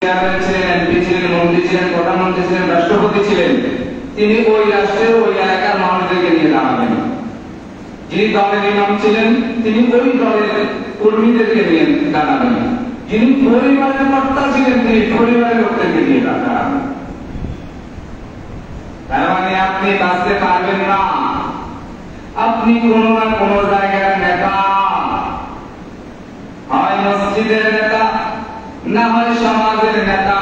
ছিলেন, এমপি ছিলেন, মন্ত্রী ছিলেন, প্রধানমন্ত্রী ছিলেন, রাষ্ট্রপতি ছিলেন, তিনি ওই রাষ্ট্রের ওই এলাকার মানুষদেরকে নিয়ে দাঁড়াবেন। যিনি দলের ইমাম ছিলেন তিনি ওই দলের কর্মীদেরকে নিয়ে দাঁড়াবেন। যিনি পরিবারের কর্তা ছিলেন তিনি পরিবারের লোকদেরকে নিয়ে দাঁড়াবেন। তার মানে আপনি বাঁচতে পারবেন না। আপনি কোনো না কোনো জায়গার নেতা, হয় মসজিদের নেতা, না হয় সমাজের নেতা,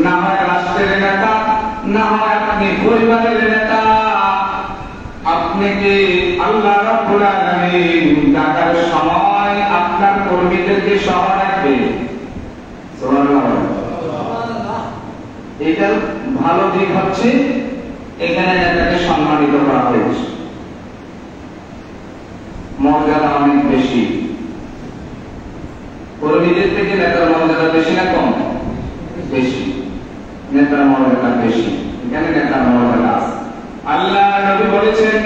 না হয় রাষ্ট্রের নেতা, না হয় আপনি পরিবারের নেতা। আপনি কি আল্লাহ রাব্বুল আলামিন ডাকার সময় আপনার কর্মীদেরকে সহ রাখবে? সুবহানাল্লাহ। এটার ভালো দিক হচ্ছে এখানে নেতাকে সম্মানিত করা হয়েছে, মর্যাদা অনেক বেশি। কর্মীদের থেকে নেতার মর্যাদা বেশি না কম? বেশি। নেতার মর্যাদা বেশি, এখানে নেতার মর্যাদা আছে। আল্লাহ নবী বলেছেন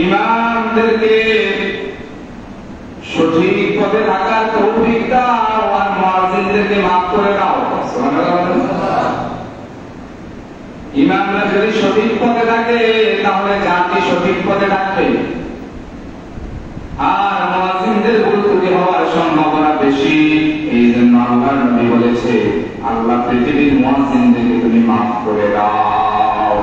ইমামদেরকে সঠিক পথে থাকার তৌফিক দাও আর মুয়াজ্জিনদেরকে মাফ করে দাও। সুবহানাল্লাহ। ইমামরা যদি সঠিক পথে থাকে তাহলে জাতি সঠিক পথে থাকবে, আর মুয়াজ্জিনদের ভুল ত্রুটি হওয়ার সম্ভাবনা বেশি। এই জন্য আল্লাহ নবী বলেছে আল্লাহ পৃথিবীর মুয়াজ্জিনদেরকে তুমি মাফ করে দাও।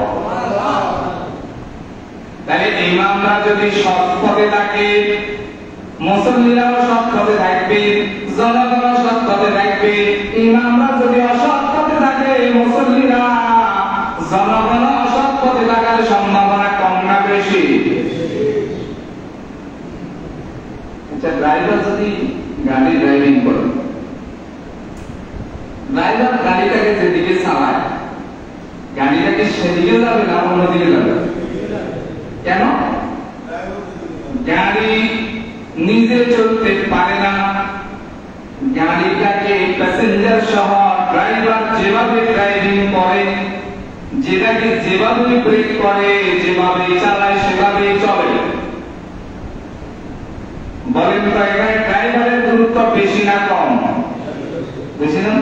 তাহলে ইমামরা যদি সৎ পথে থাকে মুসল্লিরাও সৎ পথে থাকবে, জনগণও সৎ পথে থাকবে। ইমামরা যদি অসৎ পথে থাকে মুসল্লিরা, জনগণ অসৎ পথে থাকার সম্ভাবনা কম না বেশি? আচ্ছা, ড্রাইভার যদি গাড়ি ড্রাইভিং করে, ড্রাইভার গাড়িটাকে যেদিকে চালায় গাড়িটাকে সেদিকে যাবে না অন্যদিকে যাবে? কেন? গাড়ি নিজে চলতে পারে না, গাড়িটাকে প্যাসেঞ্জার সহ ড্রাইভার যেভাবে ড্রাইভিং করে, যেটাকে যেভাবে ব্রেক করে, যেভাবে চালায় সেভাবেই চলে। বলেন তো এখানে ড্রাইভারের গুরুত্ব বেশি না কম? বেশি না?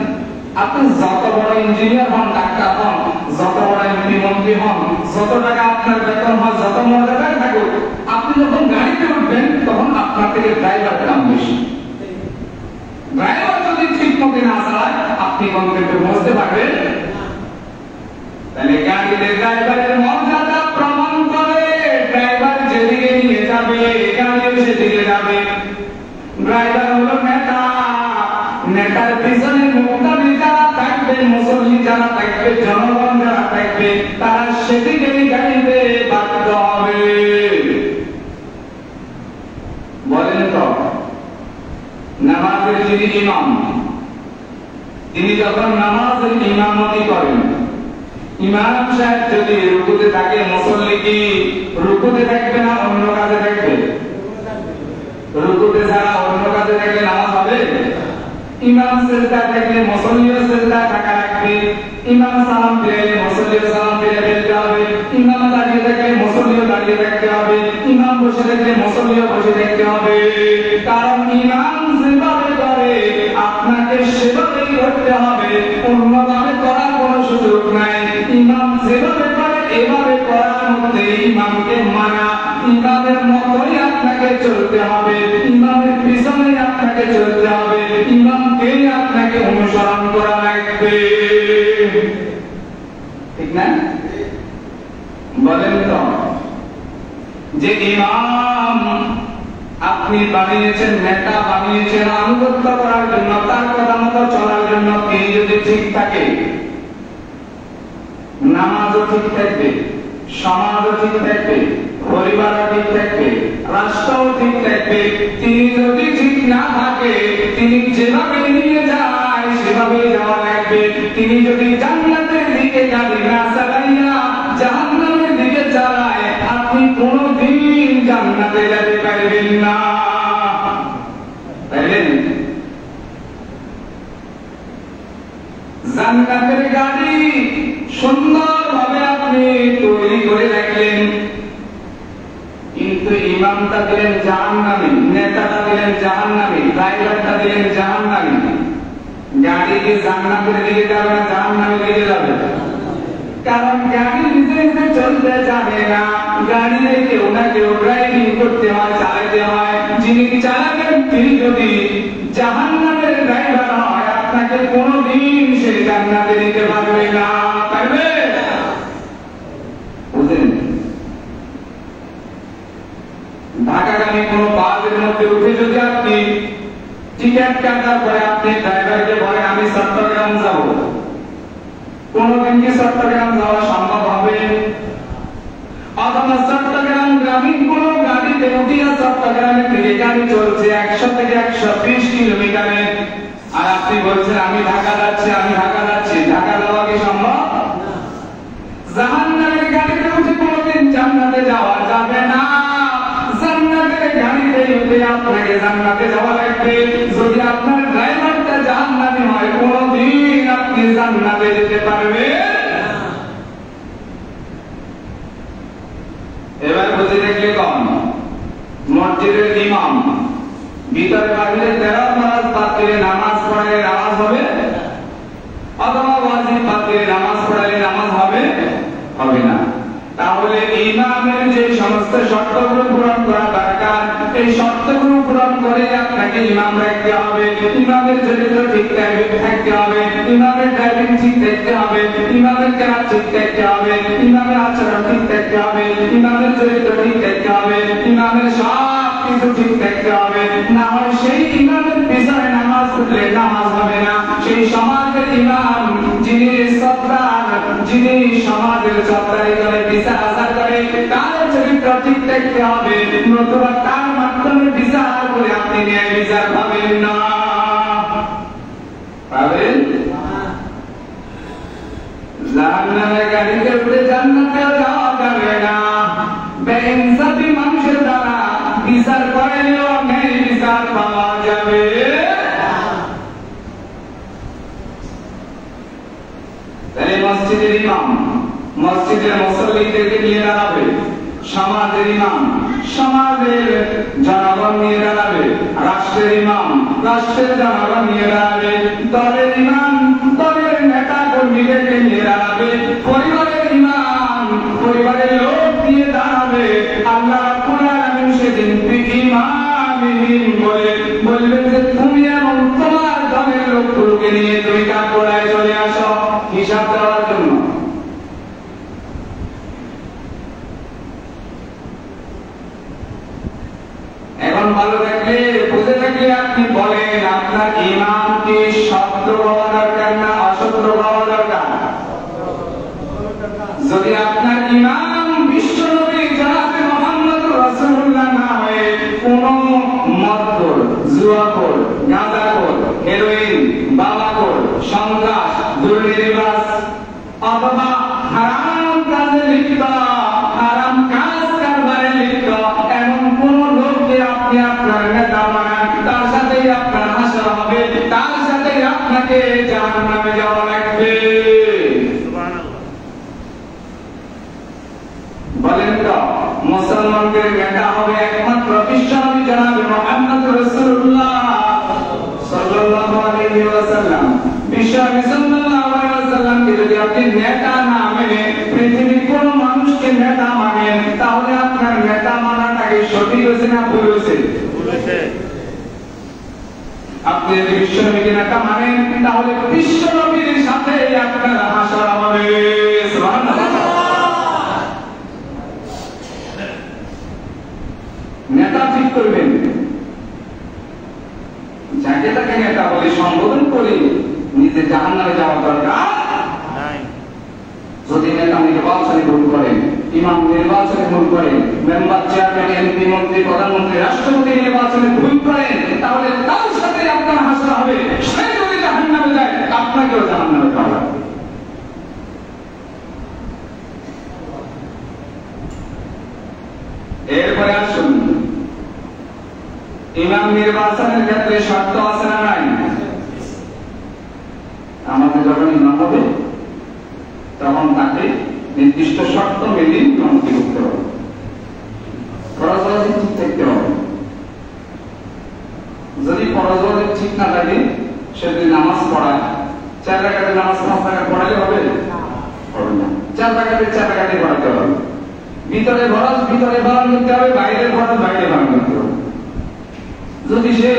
আপনি যত বড় ইঞ্জিনিয়ার হন, ডাক্তার হন, যত বড় এমপি মন্ত্রী হন, যত টাকা আপনার বেতন হয়, যত মর্যাদায় থাকুক, আপনি যখন গাড়িতে উঠবেন তখন আপনার থেকে ড্রাইভারের দাম বেশি। ড্রাইভার যদি ঠিক মতো না চালায় আপনি গন্তব্যে পৌঁছতে পারবেন? তাহলে গাড়িতে ড্রাইভারের মর্যাদা প্রমাণ করে ড্রাইভার যেদিকে নিয়ে যাবে গাড়িও সেদিকে যাবে। ড্রাইভার হলো নেতা, নেতার পিছনে মুক্তাদি যারা থাকবে, মুসল্লি যারা থাকবে, জনগণ যারা থাকবে, তারা সেদিকেই গাড়িতে বাধ্য হবে। বলেন তো নামাজের যিনি ইমাম, তিনি যখন নামাজের ইমামতি করেন, ইমাম সাহেব যদি রুকুতে থাকে মুসল্লি কি রুকুতে থাকবে না অন্য কাজে থাকবে? রুকুতে ছাড়া অন্য কাজে থাকলে নামাজ হবে? ইমাম সিজদা থাকলে মুসল্লিও সিজদা থাকা রাখবে, ইমাম সালাম ফিরাইলে মুসল্লিও সালাম ফিরে ফেলতে হবে, ইমাম দাঁড়িয়ে থাকলে মুসল্লিও দাঁড়িয়ে থাকতে হবে, ইমাম বসে থাকলে মুসল্লিও বসে থাকতে হবে। কারণ ইমাম যেভাবে করে আপনাকে সেভাবেই করতে হবে, অন্যভাবে করার কোনো সুযোগ নাই। ইমাম যেভাবে করে এভাবে করার মধ্যে ইমামকে মানা, ইমামের মতোই আপনাকে চলতে হবে, ইমামের পিছনে আপনাকে চলতে হবে, ইমামকেই আপনাকে অনুসরণ করা লাগবে। ঠিক না? বলেন তো যে ইমাম আপনি বানিয়েছেন, নেতা বানিয়েছেন আনুগত্য করার জন্য, তার কথা মতো চলার জন্য, এই যদি ঠিক থাকে নামাজও ঠিক থাকবে, সমাজও ঠিক থাকবে, পরিবারও ঠিক থাকবে, রাষ্ট্রও ঠিক থাকবে। তিনি যদি ঠিক না থাকে, তিনি যেভাবে নিয়ে যায় সেভাবেই যাওয়া লাগবে। তিনি যদি জান্নাতের দিকে গাড়ি না চালাইয়া জাহান্নামের দিকে চালায়, আপনি কোনদিন জান্নাতে যেতে পারবেন না। জান্নাতের গাড়ি সুন্দরভাবে আপনি তৈরি করে রাখলেন, কিন্তু ইমামটা দিলেন জাহান্নামী, নেতাটা দিলেন জাহান্নামী, ড্রাইভারটা দিলেন জাহান্নামী। গাড়ি জান্নাতের দিকে যাবে না জাহান্নামের দিকে যাবে? কারণ গাড়ি নিজে নিজে চলতে যাবে না, গাড়ি কেউ না কেউ ড্রাইভিং করতে হয়, চালাতে হয়। যিনি চালাবেন তিনি যদি জাহান্নামের ড্রাইভার হয়, আপনাকে কোনোদিন সেই জান্নাতে নিতে পারবে না। পারবে? বুঝলেন? ঢাকাগামী কোন বাসের মধ্যে উঠে যদি আপনি টিকিট কাটার পরে আপনি ড্রাইভারকে বলেন আমি চট্টগ্রাম যাব, কোনদিন কি চট্টগ্রাম যাওয়া সম্ভব হবে? অথবা চট্টগ্রাম গ্রামীণ কোন গাড়িতে উঠিয়া চট্টগ্রামের দিকে গাড়ি চলছে 100 থেকে 120 কিলোমিটারে, আর আপনি বলছেন আমি ঢাকা যাচ্ছি, আমি ঢাকা যাচ্ছি। ঢাকা যাওয়া কি সম্ভব? জাহান্নামের গাড়িতে উঠে কোনদিন জান্নাতে যাওয়া যাবে না। জান্নাতের গাড়িতে উঠে আপনাকে জান্নাতে যাওয়া লাগবে। যদি আপনার ড্রাইভারটা জাহান্নামী হয়, কোনদিন আপনি জান্নাতে যেতে পারবেন না। এবার বুঝে দেখলে কম, মসজিদের ইমাম ভিতরে বাহিরে 13 মাস বাদ দিলে নামাজ পড়ালে নামাজ হবে? অথবা ওয়াজিব বাদ দিলে নামাজ পড়ালে নামাজ হবে? হবে না। তাহলে ইমামের যে সমস্ত শর্তগুলো পূরণ করা দরকার, এই শর্তগুলো পূরণ করে আপনাকে ইমাম রাখতে হবে। ইমামের চরিত্র ঠিক থাকতে হবে, ইমামের ড্রাইভিং ঠিক থাকতে হবে, ইমামের কেরাত ঠিক থাকতে হবে, ইমামের আচরণ ঠিক থাকতে হবে, ইমামের চরিত্র ঠিক থাকতে হবে, ইমামের সব কিছু ঠিক থাকতে হবে। না হয় সেই ইমামের পিছনে নামাজ পড়লে নামাজ হবে না। সেই সমাজের ইমাম যিনি সত্তার, যিনি সমাজের সত্তারি করে বিচার আচার করে, তার চরিত্র ঠিক থাকতে হবে, নতুবা তার মাধ্যমে বিচার করে আপনি ন্যায় বিচার পাবেন না। পাবেন? জাহান্নামের গাড়িতে উঠে জান্নাতে যাওয়া যাবে না। বেইনসাফি মানুষের দ্বারা বিচার করাইলেও ন্যায় বিচার পাওয়া যাবে। তাই মসজিদের ইমাম মসজিদের মুসল্লিদেরকে নিয়ে দাঁড়াবে, সমাজের ইমাম সমাজের জনগণ নিয়ে দাঁড়াবে, রাষ্ট্রের ইমাম রাষ্ট্রের জনগণ নিয়ে দাঁড়াবে, দলের ইমাম দলের নেতা কর্মীদেরকে নিয়ে দাঁড়াবে, পরিবারের ইমাম পরিবারের লোক নিয়ে দাঁড়াবে। আল্লাহ রাব্বুল আলামিন সেদিন ইমামিহীন বলে বলবেন যে তুমি এবং তোমার দলের লোকগুলোকে নিয়ে তুমি কাঠগড়ায় চলে আসো হিসাব দেওয়ার জন্য। এখন ভালো থাকলে বুঝে থাকলে আপনি বলেন আপনার ইমাম কি সত্য হওয়া দরকার না অসত্য হওয়া দরকার? যদি আপনার ইমাম বিশ্বনবী জনাবে মুহাম্মদ রাসূলুল্লাহ না হয়ে কোন মদখোর, জুয়াখোর, গাঁজাখোর, হেরোইন, বাবাখোর, সন্ত্রাস, দুর্নীতিবাজ অথবা হারাম কাজে লিপ্ত, হারাম কাজ কারবারে লিপ্ত এমন কোন লোককে আপনি আপনার নেতা বানান, তার সাথেই আপনার হাসর হবে, তার সাথেই আপনাকে জাহান্নামে যাওয়া লাগবে। বলেন তো মুসলমানদের নেতা হবে একমাত্র বিশ্বনবী জনাবে মুহাম্মদ রাসূলুল্লাহ সাল্লাল্লাহু আলাইহি ওয়াসাল্লাম। বিশ্বনবী সাল্লাল্লাহু আলাইহি ওয়াসাল্লামকে যদি আপনি নেতা না মেনে পৃথিবীর কোন মানুষকে নেতা মানেন, তাহলে আপনার নেতা মানাটাকে সঠিক হয়েছে না ভুল হয়েছে? আপনি যদি বিশ্বনবীকে নেতা মানেন, তাহলে বিশ্বনবীর সাথে আপনার হাসর হবে। সুবহানাল্লাহ। নেতা ঠিক করবেন, যাকে তাকে নেতা বলে সম্বোধন করে নিজে জাহান্নামে যাওয়া দরকার নাই। যদি নেতা নির্বাচনে ভুল করেন, ইমাম নির্বাচনে ভুল করেন, মেম্বার চেয়ারম্যান এমপি মন্ত্রী প্রধানমন্ত্রী রাষ্ট্রপতি নির্বাচনে ভুল করেন, তাহলে তার সাথে আপনার হাসর হবে। সে যদি জাহান্নামে যায় আপনাকেও জাহান্নামে যাওয়া লাগবে। এরপরে আসুন, ইমাম নির্বাচনের ক্ষেত্রে শর্ত আছে না নাই? আমাদের যখন ইমাম হবে তখন তাকে নির্দিষ্ট শর্ত মেনে ইমামতি করতে হবে, ফরজ ঠিক থাকতে হবে। যদি ফরজ ঠিক না থাকে সেদিন নামাজ পড়া 4 রাকাতের নামাজ 5 রাকাত পড়ালে হবে? হবে না। 4 রাকাতে পড়াতে হবে। ভিতরে ফরজ ভিতরে পালন করতে হবে, বাইরে ফরজ বাইরে পালন করতে হবে। যদি সে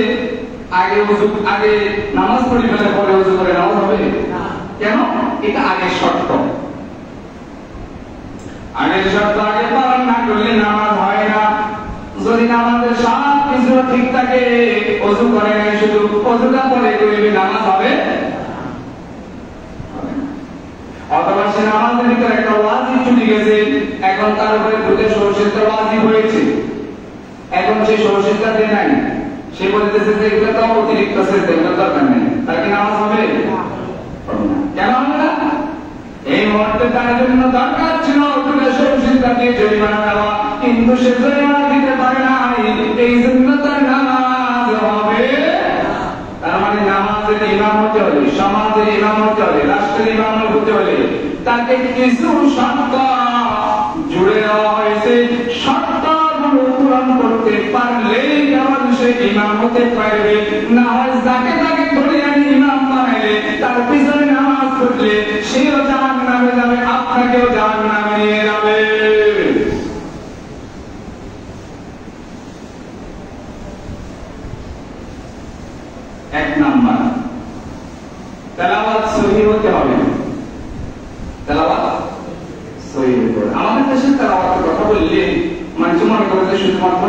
আগে নামাজ পড়ে ফেলে পরে ওযু করে নামাজ হবে না। কেন? এটা আগের শর্ত। আগের শর্ত আগে পালন না করলে নামাজ হয় না। যদি নামাজের সব কিছু ঠিক থাকে, ওযু করে নাই, শুধু ওযুটা পরে করলে নামাজ হবে? অথবা সে নামাজের ভিতরে একটা ওয়াজিব ছুটে গেছে, এখন তার উপরে দুটো সরষেটা ওয়াজিব হয়েছে, এখন সে সরষেটা দেয় নাই, সে বলতেছে যে এগুলো তো অতিরিক্ত সেজদা, এগুলো দরকার নেই, তার কি নামাজ হবে? কেন হবে না? এই মুহূর্তে তার জন্য দরকার ছিল দুটো সরষেটা দিয়ে জরিমানা দেওয়া, কিন্তু সে জরিমানা দিতে পারে না, এই জন্য তার নামাজ হবে। তার মানে নামাজের ইমাম হতে হলে, সমাজের ইমাম হতে হলে, রাষ্ট্রের ইমাম হতে হলে তাকে কিছু শর্ত জুড়ে দেওয়া হয়েছে। শর্তগুলো পূরণ করতে পারলেই কেবল সে ইমাম হতে পারবে, না হয় যাকে তাকে ধরে আনি ইমাম বানাইলে তার পিছনে নামাজ পড়লে সেও জাহান্নামে যাবে, আপনাকেও জাহান্নামে নিয়ে যাবে। এক নাম্বার, তেলাওয়াত সহিহ হতে হবে। তেলাওয়াত সহিহ হতে হবে। আমাদের দেশের তেলাওয়াতের কথা বললে মানুষ মনে করে যে শুধুমাত্র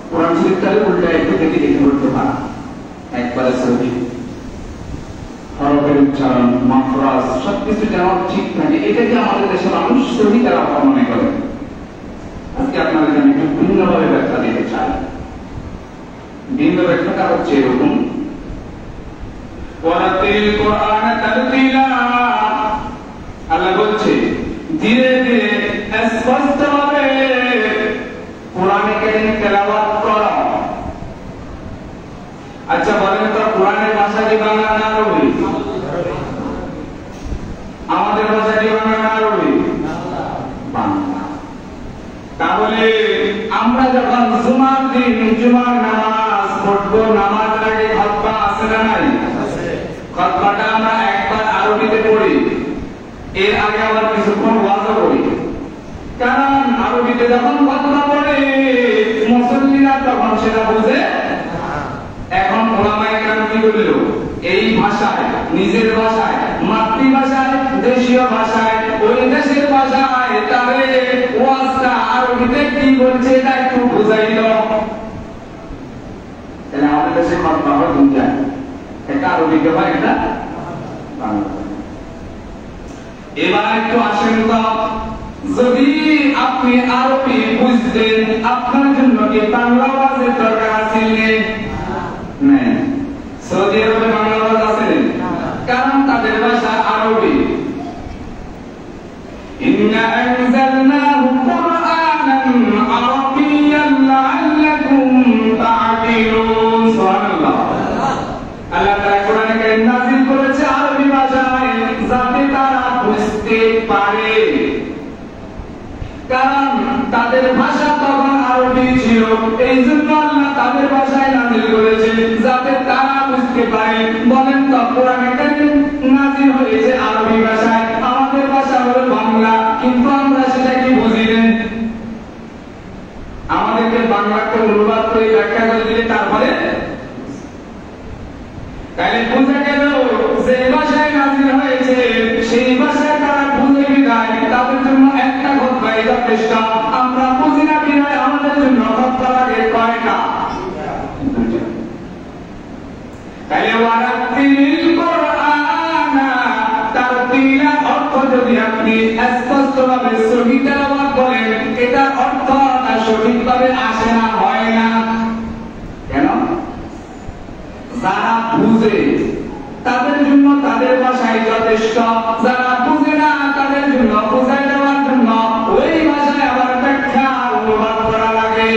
কোরআন শরীফটাকে উল্টা একটু দেখে দেখে পড়তে পারে, একবারে সহিহ, হরফের উচ্চারণ, মাখরাজ সবকিছু যেন ঠিক থাকে, এটাকে আমাদের দেশের মানুষ সহিহ তেলাওয়াত মনে করে। আজকে আপনাদের আমি একটু ভিন্নভাবে ব্যাখ্যা দিতে চাই। ভিন্ন ব্যাখ্যাটা হচ্ছে এরকম, ওয়ারাতিল কোরআন তারতিলা, আল্লাহ বলছে ধীরে ধীরে স্পষ্টভাবে কোরআন কারীম তেলাওয়াত করো। আচ্ছা বলেন তো, কোরআনের ভাষা কি বাংলা না আরবি? আমাদের ভাষা কি বাংলা না আরবি? বাংলা। তাহলে আমরা যখন জুমার দিন জুমার নামাজ পড়বো, নামাজের আগে খুতবা আছে না নাই? খুতবাটা আমরা একবার আরবিতে পড়ি, এর আগে আবার কিছুক্ষণ ওয়াজও করি। কারণ আরবিতে যখন খুতবা পড়ে মুসল্লিরা তখন সেটা বুঝে। এখন ওলামায়ে কেরাম কি করল, এই ভাষায়, নিজের ভাষায়, মাতৃভাষায়, দেশীয় ভাষায়, ওই দেশের ভাষায় তারে ওয়াজটা আরবিতে কি বলছে এটা একটু বুঝাইল। তাহলে আমাদের দেশে খুতবা হয় দুইটা, একটা আরবিতে হয়, একটা বাংলা। এবার একটু আসেন তো, যদি আপনি আরবি বুঝতেন আপনার জন্য কি বাংলা ওয়াজের দরকার আছে? নেই। সৌদি আরবে বাংলা ওয়াজ আছে? কারণ তাদের ভাষা আরবি। ইন্না আনজালনাহু কুরআনান আরাবিয়্যান লাআল্লাকুম তা'কিলুন। সুবহানাল্লাহ। আল্লাহ তাআলা কোরআনে কারীম নাযিল করেছে আরবি ভাষায়, যাতে তারা বুঝতে পারে। কারণ তাদের ভাষা তখন আরবি ছিল, এই জন্য আল্লাহ তাদের ভাষায় নাযিল করেছে যাতে তারা বুঝতে পারে। বলেন তো, কোরআনে কারীম নাযিল হয়েছে আরবি ভাষায়, আমাদের ভাষা হলো বাংলা, কিন্তু আমরা সেটা কি বুঝি না। আমাদেরকে বাংলাকে অনুবাদ করে ব্যাখ্যা করে দিলে তারপরে তাহলে বুঝে গেল যে ভাষায় নাযিল হয়েছে সেই ভাষায় তারা বুঝে বিদায় তাদের জন্য একটা খুতবাই যথেষ্ট। আমরা বুঝি না বিদায় আমাদের জন্য খুতবা লাগে কয়টা? তাহলে ওয়ারাতিল কোরআনা তারতিলা অর্থ যদি আপনি স্পষ্টভাবে সহিহ তেলাওয়াত করেন, এটার অর্থটা সঠিকভাবে আসে না, হয় না। কেন? যারা বুঝে তাদের জন্য তাদের ভাষায় যথেষ্ট, যারা বুঝে না তাদের জন্য বুঝাই দেওয়ার জন্য ওই ভাষায় আবার ব্যাখ্যা অনুবাদ করা লাগে,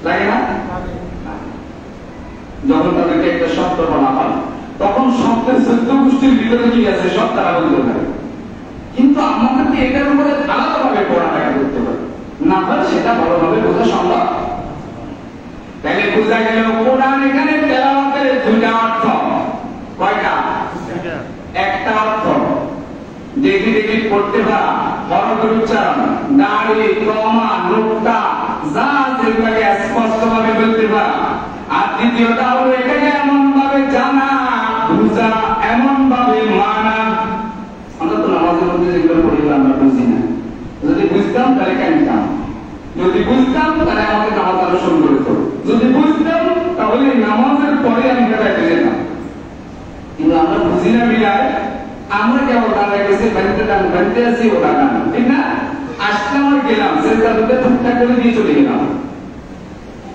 লাগে না? যখন তাদেরকে একটা শব্দ বলা হয় তখন শব্দের 14 গোষ্ঠীর ভিতরে কি আছে সব তারা বলতে পারে, কিন্তু আমাদেরকে এটার উপরে আলাদাভাবে পড়ালেখা করতে হবে, না হলে সেটা ভালোভাবে বোঝা সম্ভব। তাহলে বোঝা গেল কোরআন এখানে তেলাওয়াতের দুইটা অর্থ। কয়টা? একটা অর্থ দেখি দেখি পড়তে পারা, হরফের উচ্চারণ, দাড়ি, কমা, নোক্তা যা যেগুলোকে স্পষ্টভাবে বলতে পারা। আর দ্বিতীয়টা হলো এটাকে এমন ভাবে জানা, বুঝা, এমন ভাবে মানা। আমরা তো নামাজের মধ্যে যেগুলো পড়ি আমরা বুঝি না, যদি বুঝতাম তাহলে কানতাম, যদি বুঝতাম তাহলে আমাকে নামাজ আরো শুরু করে দিত, যদি বুঝতাম তাহলে নামাজের পরে আমি বেড়াইতে যেতাম। কিন্তু আমরা বুঝি না বিরায় আমরা কেবল দাঁড়ায় গেছি, বাড়িতে আছি ও দাঁড়ানো, ঠিক না? আসলাম আর গেলাম, সেটা দুটো ঠিকঠাক করে দিয়ে চলে গেলাম,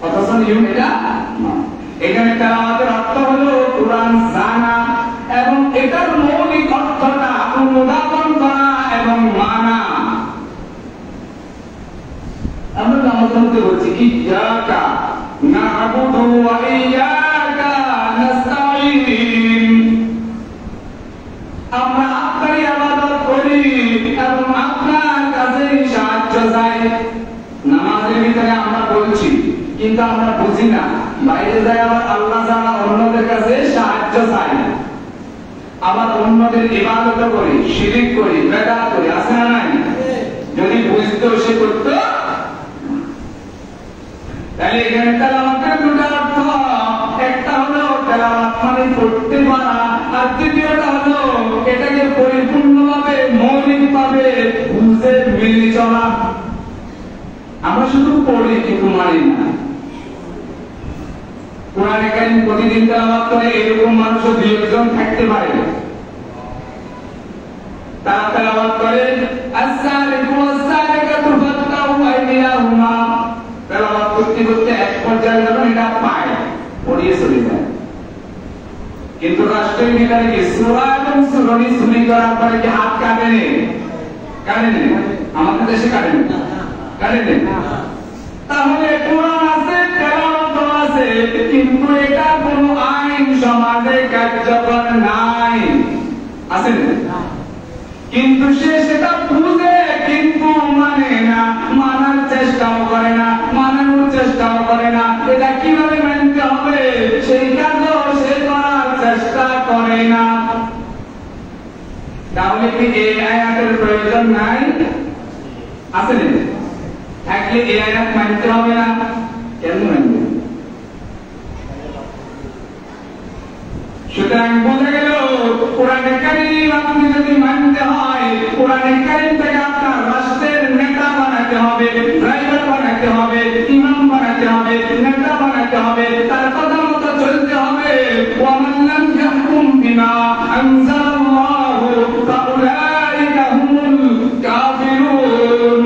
অথচ নিয়ম এটা না। এখানে তেলাওয়াতের অর্থ হলো কোরআন জানা এবং এটার মৌলিক অর্থটা অনুধাবন করা এবং মানা। আমরা নামাজ পড়তে বলছি ইয়্যাকা না'বুদু ওয়া ইয়্যাকা নাস্তাঈন, আমরা আপনারই ইবাদত করি এবং আপনার কাছে সাহায্য চাই। নামাজের ভিতরে আমরা বলছি কিন্তু আমরা বুঝি না, বাইরে যাই আবার আল্লাহ ছাড়া অন্যদের কাছে সাহায্য চাই, আবার অন্যদের ইবাদত করি, শিরক করি, বেদাত করি, আছে না নাই? যদি বুঝতো সে করতো। তাহলে এখানে তেলাওয়াতের দুটো অর্থ, একটা হলো তেলাওয়াত মানে পড়তে পারা, আর দ্বিতীয়টা হলো এটাকে পরিপূর্ণভাবে মৌলিকভাবে বুঝে মেনে চলা। আমরা শুধু পড়ি কিন্তু মানি না। কোরআনে কারীম প্রতিদিন তেলাওয়াত করে এরকম মানুষও দুই একজন থাকতে পারে, তারা তেলাওয়াত করে আস-সারিকু ওয়াস-সারিকাতু ফাকতাউ আইদিয়াহুমা, তেলাওয়াত করতে করতে এক পর্যায়ে যখন এটা পায় পড়িয়ে চলে যায়। কিন্তু রাষ্ট্রীয় বিজ্ঞানে কি সূরা এবং সুরনি শুনি করার পরে কি হাত কাটে নেই? কাটে নেই, আমাদের দেশে কাটে নেই, কাটে নেই। তাহলে কোরআন আছে, তেলাওয়াত আছে, কিন্তু এটা কোনো আইন সমাজে কার্যকর নাই, আছে না? কিন্তু সে সেটা বুঝে কিন্তু মানে না, মানার চেষ্টাও করে না, মানানোর চেষ্টাও করে না। এটা কিভাবে মানতে হবে সেই কাজও সে করার চেষ্টা করে না। তাহলে কি এই আয়াতের প্রয়োজন নাই? আছে না? থাকলে এই আয়াত মানতে হবে না? কেন মানবে? সুতরাং বোঝা গেল কোরআনে কারীম আপনি যদি মানতে হয়, কোরআনে কারীম থেকে আপনার রাষ্ট্রের নেতা বানাতে হবে, ড্রাইভার বানাতে হবে, ইমাম বানাতে হবে, নেতা বানাতে হবে, তার কথা মতো চলতে হবে। ওয়া মান লাম ইয়াহকুম বিমা আনজালাল্লাহু ফাউলাইকা হুমুল কাফিরুন।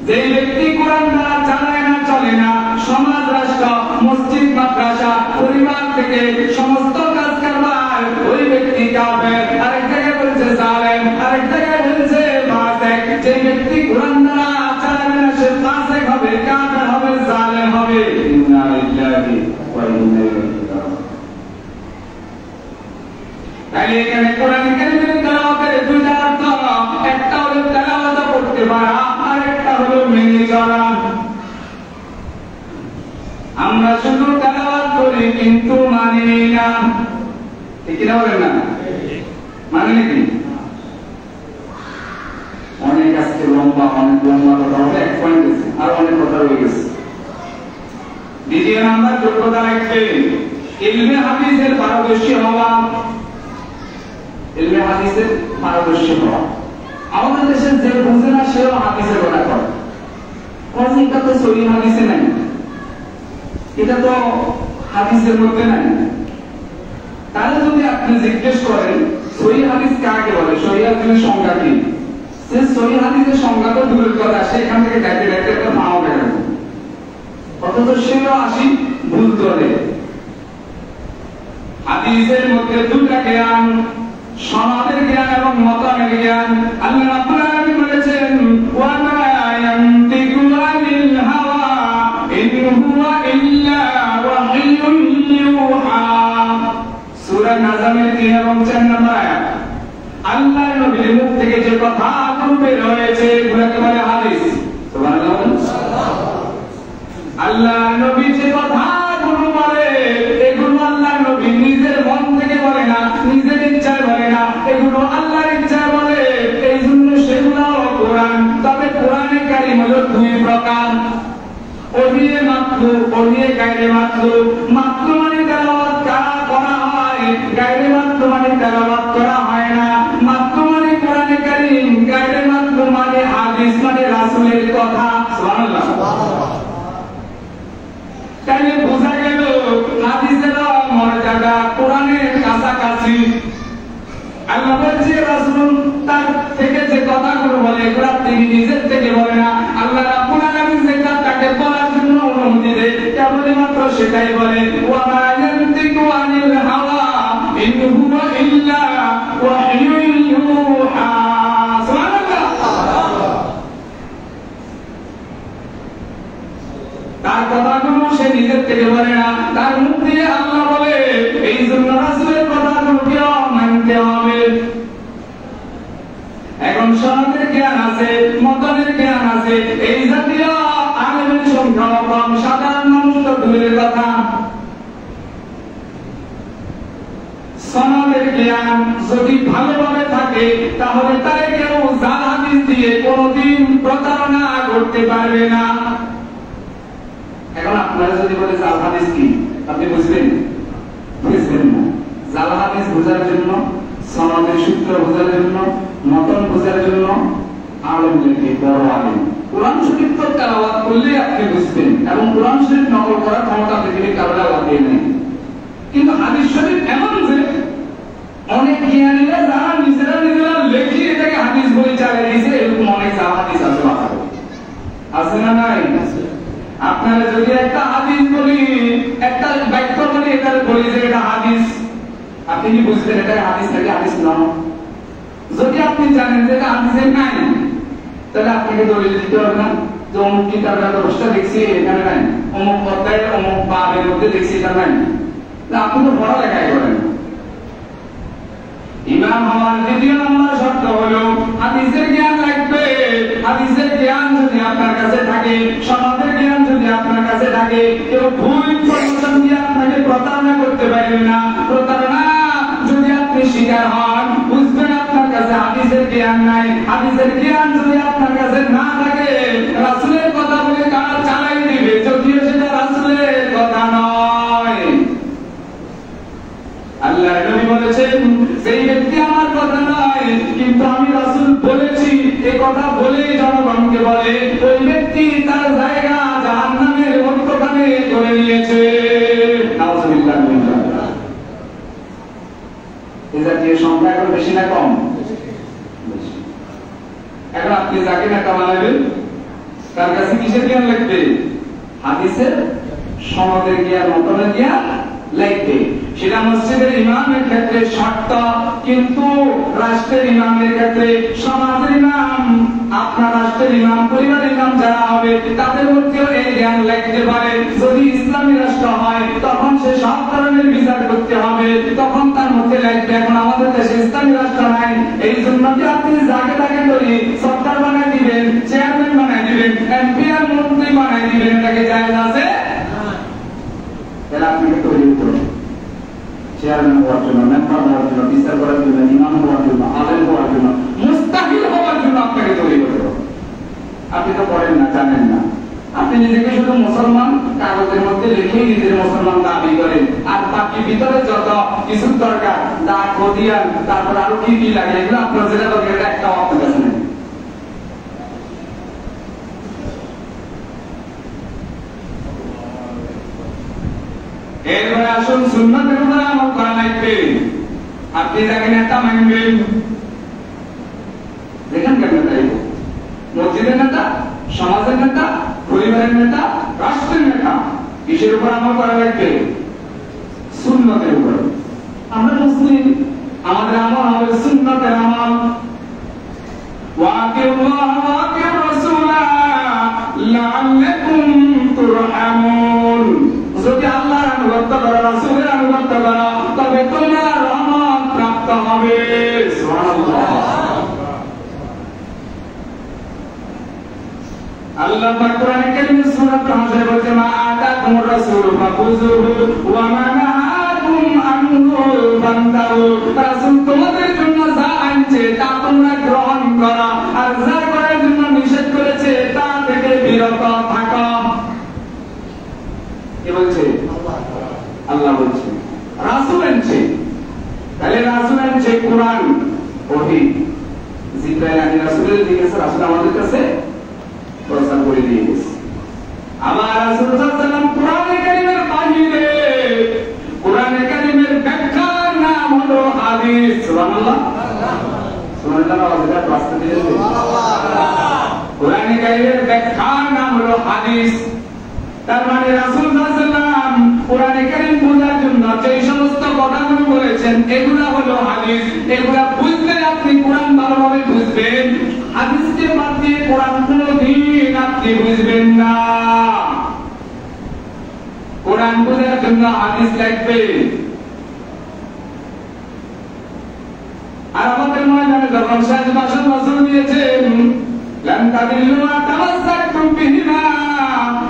যে ব্যক্তি কোরআন দ্বারা চালায় না, চলে না, সমাজ, রাষ্ট্র, মসজিদ, মাদ্রাসা, পরিবার থেকে সমস্ত কাজ কারবার, ওই ব্যক্তি কাফের। আরেক জায়গায় বলছে জালেম, আরেক জায়গায় বলছে ফাসিক। যে ব্যক্তি কোরআন দ্বারা চালাবে না সে ফাসিক হবে, কাফের হবে, জালেম হবে। ইন্না লিল্লাহি ওয়া ইন্না ইলাইহি রাজিউন। তাই এখানে কোরআন কারীমের তেলাওয়াতের দুইটা অর্থ, একটা হলো তেলাওয়াত করতে পারা, আরেকটা হলো মেনে চলা। আমরা শুধু তেলাওয়াত করি কিন্তু মানি না, ঠিক না? বলেন না, মানে নাকি? অনেক আজকে লম্বা কথা হবে, এক পয়েন্ট আছে, আর অনেক কথা রয়ে গেছে। দ্বিতীয় নাম্বার যোগ্যতা রাখবে ইলমে হাদিসের পারদর্শী হওয়া। ইলমে হাদিসের পারদর্শী হওয়া। আমাদের দেশের যে বুঝে না সেও হাদিসের কথা করে, এটা তো সহিহ হাদিসে নাই, এটা তো হাদিসের মধ্যে নাই। তাহলে যদি আপনি জিজ্ঞেস করেন সহিহ হাদিস কাকে বলে, সহিহ হাদিসের সংজ্ঞা কি, সে সহিহ হাদিসের সংজ্ঞা তো দূরের কথা, সেখান থেকে ডাইতে ডাইতে একটা মাও বেরোবে, অথচ সেও আসি ভুল করে। হাদিসের মধ্যে দুটা জ্ঞান, সনদের জ্ঞান এবং মতনের জ্ঞান। আল্লাহ রাব্বুল আলামিন বলেছেন ওয়া মা ইয়ানতিকু আনিল হাওয়া ইন হুয়া ইল্লা ওয়াহয়ুন ইউহা। সূরা নাজমের 3 এবং 4 নম্বর আয়াত। আল্লাহর নবীর মুখ থেকে যে কথাগুলো বের হয়েছে এগুলোকে বলে হাদিস। সুবহানাল্লাহ। আল্লাহর নবী যে কথাগুলো বলে এগুলো আল্লাহর নবী নিজের মন থেকে বলে না, নিজের ইচ্ছায় বলে না, পড়িয়ে গায়রে মাতলুব, মাতলুব মানে তেলাওয়াত করা হয়, গায়রে মাতলুব মানে তেলাওয়াত করা হয় না। মাতলুব মানে কোরআনে কারীম, গায়রে মাতলুব মানে হাদিস মানে রাসূলের কথা। সুবহানাল্লাহ। তাহলে বোঝা গেল হাদিসের মর্যাদা কোরআনের কাছাকাছি। আল্লাহ বলছে রাসূল তার থেকে যে কথাগুলো বলে এগুলো তিনি নিজের থেকে বলে না, আল্লাহ রাব্বুল আলামিন যেটা তাকে বলার জন্য অনুমতি দেয় কেবলমাত্র সেটাই বলে। ওয়া মা ইয়ানতিকু আনিল হাওয়া ইন হুয়া ইল্লা ওয়াহয়ুন ইউহা। সুবহানাল্লাহ। তার কথাগুলো সে নিজের থেকে বলে না, তার মুখ দিয়ে আল্লাহ বলে। এই জন্য রাসূলের কথাগুলোকে মানতে হবে। এখন সনদের জ্ঞান আছে, মতনের জ্ঞান আছে, এই জাতীয় আলেমের সংখ্যা কম, সাধারণ মানুষ তো দূরের কথা। সনদের জ্ঞান যদি ভালোভাবে থাকে তাহলে তারে কেউ জাল হাদিস দিয়ে কোনোদিন প্রতারণা করতে পারবে না। এখন আপনারা যদি বলে জাল হাদিস কি, আপনি বুঝবেন? বুঝবেন না। জাল হাদিস বোঝার জন্য, সনদের সূত্র বোঝার জন্য, মতন বোঝার জন্য আলেম লেখে, বড় আলেম। কোরআন শরীফ তো তেলাওয়াত করলে আপনি বুঝবেন, এবং কোরআন শরীফ নকল করার ক্ষমতা পৃথিবীর কারোর আগে নেই। কিন্তু হাদিস শরীফ এমন যে অনেক জ্ঞানীরা যারা নিজেরা লেখি এটাকে হাদিস বলে চালিয়ে দিয়েছে, এরকম অনেক জাল হাদিস আছে না নাই? আপনারা যদি একটা হাদিস বলি, একটা বাক্য বলি, এটা বলি যে এটা হাদিস, আপনি কি বুঝবেন এটা হাদিস নাকি হাদিস নয়? যদি আপনি জানেন যে এটা হাদিসের নাই, তাহলে আপনাকে দলিল দিতে হবে না যে অমুক কিতাবে 10টা দেখছি এখানে নাই, অমুক অধ্যায়ে অমুক বাবের মধ্যে দেখছি এটা নাই। আপনি তো পড়ালেখাই করেন। ইমাম হওয়ার দ্বিতীয় নম্বর শর্ত হলো হাদিসের জ্ঞান লাগবে। হাদিসের জ্ঞান যদি আপনার কাছে থাকে, সনদের জ্ঞান যদি আপনার কাছে থাকে, কেউ ভুল ইনফরমেশন দিয়ে আপনাকে প্রতারণা করতে পারবে না। প্রতারণা যদি আপনি শিকার হন, বুঝবেন আপনার কাছে হাদিসের জ্ঞান নাই। হাদিসের জ্ঞান যদি আপনার কাছে না থাকে, রাসূলের কথা বলে কাজ চালাই দিবে, যদিও সেটা রাসূলের কথা নয়। আল্লাহ নবী বলেছেন, সেই ব্যক্তি আমার কথা নয় কিন্তু আমি রাসূল বলেছি এই কথা বলেই জনগণকে বলে, ওই ব্যক্তি তার জায়গা জাহান্নামের মধ্যখানে করে নিয়েছে। নাউযুবিল্লাহ। এই জাতীয় সংখ্যা এখন বেশি না কম? এখন আপনি যাকে নেতা বানাবেন তার কাছে কিসের জ্ঞান লাগবে? হাদিসের, সনদের জ্ঞান, মতনের জ্ঞান লাগবে। সেটা মসজিদের ইমামের ক্ষেত্রে শর্ত, কিন্তু রাষ্ট্রের ইমামের ক্ষেত্রে, সমাজের ইমাম, আপনার রাষ্ট্রের ইমাম, পরিবারের ইমাম যারা হবে তাদের মধ্যেও এই জ্ঞান লাগতে পারে। যদি ইসলামী রাষ্ট্র হয় তখন সে সব ধরনের বিচার করতে হবে, তখন তার মধ্যে লাগবে। এখন আমাদের দেশে ইসলামী রাষ্ট্র নাই, এই জন্য কি আপনি যাকে তাকে করি সরকার বানাই দিবেন, চেয়ারম্যান বানাই দিবেন, এমপি আর মন্ত্রী বানাই দিবেন, এটাকে জায়েজ আছে? তাহলে আপনাকে তৈরি করতে হবে চেয়ারম্যান হওয়ার জন্য, মেম্বার হওয়ার জন্য, বিচার করার জন্য, ইমাম হওয়ার জন্য, আলেম হওয়ার জন্য, মুস্তাহিল হওয়ার জন্য আপনাকে তৈরি করতে হবে। আপনি তো পড়েন না, জানেন না। আপনি নিজেকে শুধু মুসলমান কাগজের মধ্যে লিখেই নিজের মুসলমান দাবি করেন, আর বাকি ভিতরে যত কিছু দরকার, দাগ খতিয়ান, তারপর আরো কি কি লাগে, এগুলো আপনার যেটা দরকার এটা একটা আপনার কাছে নেই। এরপরে আসুন সুন্নতের উপরে আমল করা লাগবে। আপনি যাকে নেতা মানবেন, যেখানকার নেতাই হোক, মসজিদের নেতা, সমাজের নেতা, পরিবারের নেতা, রাষ্ট্রের নেতা, কিসের উপর আমল করা লাগবে? সুন্নতের উপর। আমরা মুসলিম, আমাদের আমল হবে সুন্নতের আমল। ওয়াকিউল্লাহ ওয়াকিউর রাসূলা লাআল্লাকুম তুরহামুন। যদি আল্লাহর আনুগত্য করো, রাসূলের আনুগত্য করো, তবে তোমরা রহমত প্রাপ্ত হবে। সুবহানাল্লাহ। আল্লাহ পাক কোরআনে কারীমে সূরা হাশরে বলছে, মা আতাকুমুর রাসূলু ফাখুযুহু ওয়া মা নাহাকুম আনহু ফান্তাহু। রাসূল তোমাদের জন্য যা আনছে তা তোমরা গ্রহণ করো, আর যা করার জন্য নিষেধ করেছে তা থেকে বিরত থাকো। ওহি জিব্রাইল আমিন রাসূলের দিকে রাসূল আমাদের কাছে প্রচার করে দিয়ে গেছে। আমার রাসূল সাল্লাল্লাহু আলাইহি ওয়াসাল্লাম কোরআনে কারীমের বাহিরে কোরআনে কারীমের ব্যাখ্যার নাম হলো হাদিস। সুবহানাল্লাহ সুবহানাল্লাহ আওয়াজটা রাস্তা দিয়ে সুবহানাল্লাহ। কোরআনে কারীমের ব্যাখ্যার নাম হলো হাদিস। তার মানে রাসূল সাল্লাল্লাহু আলাইহি ওয়াসাল্লাম কোরআনে কারীম বোঝার জন্য যে সমস্ত কথাগুলো বলেছেন এগুলা হলো হাদিস। এগুলা বুঝলে আপনি কোরআন ভালোভাবে বুঝবেন। হাদিসকে বাদ দিয়ে কোরআন কোনদিন আপনি বুঝবেন না। কোরআন বোঝার জন্য হাদিস লাগবে। আর আমাদের ময়দানে যখন শেষ ভাষণ রাসূল দিয়েছেন লান তাদিল্লু মা তামাসসাকতুম বিহিমা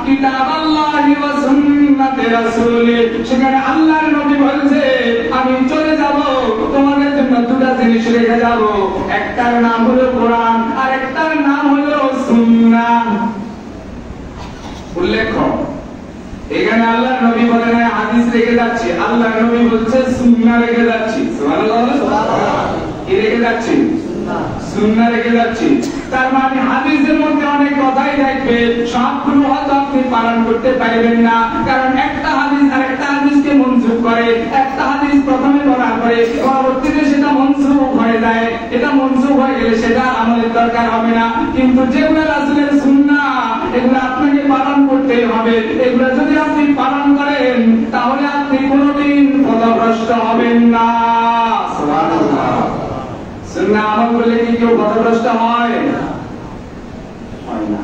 কিতাবাল্লাহি ওয়া সুন্নাতি রাসূলি, সেখানে আল্লাহর নবী বলছে আমি চলে যাব তোমাদের জন্য দুটো জিনিস রেখে যাব, একটার নাম হলো কোরআন আর একটার নাম হলো সুন্নাহ। উল্লেখ এখানে আল্লাহর নবী বলেন হাদিস রেখে যাচ্ছি, আল্লাহর নবী বলছে সুন্নাহ রেখে যাচ্ছি। সুবহানাল্লাহ সুবহানাল্লাহ। কি রেখে যাচ্ছি? সুন্নাহ রেখে যাচ্ছি। তার মানে হাদিসের মধ্যে অনেক কথাই থাকবে, সবগুলো হয়তো আপনি পালন করতে পারবেন না, কারণ একটা হাদিস আর একটা হাদিসকে মনসুখ করে। একটা হাদিস প্রথমে বলা করে পরবর্তীতে সেটা মনসুখ হয়ে যায়। এটা মনসুখ হয়ে গেলে সেটা আমলের দরকার হবে না। কিন্তু যেগুলো রাসূলের সুন্নাহ এগুলো আপনাকে পালন করতেই হবে। এগুলো যদি আপনি পালন করেন তাহলে আপনি কোনোদিন পথভ্রষ্ট হবেন না। সুবহানাল্লাহ। সুন্নাহ আমল করলে কি কেউ পথভ্রষ্ট হয়? হয় না।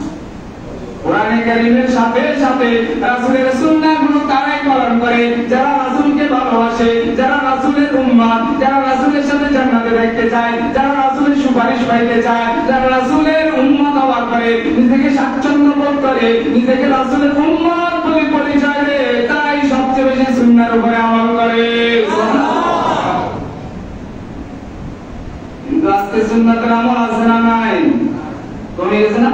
কোরআনে কারীমের সাথে সাথে রাসূলের সুন্নাহগুলো তারাই পালন করে যারা রাসূলকে ভালোবাসে, যারা রাসূলের উম্মত, যারা রাসূলের সাথে জান্নাতে থাকতে চায়, যারা রাসূলের সুপারিশ পাইতে চায়, যারা রাসূলের উম্মত হওয়ার পরে নিজেকে স্বাচ্ছন্দ্য বোধ করে, নিজেকে রাসূলের উম্মত বলে পরিচয় দেয়, তারাই সবচেয়ে বেশি সুন্নাহর উপরে আমল করে। কিন্তু আজকে সুন্নাতের আমল আছে না নাই? কমে গেছে না?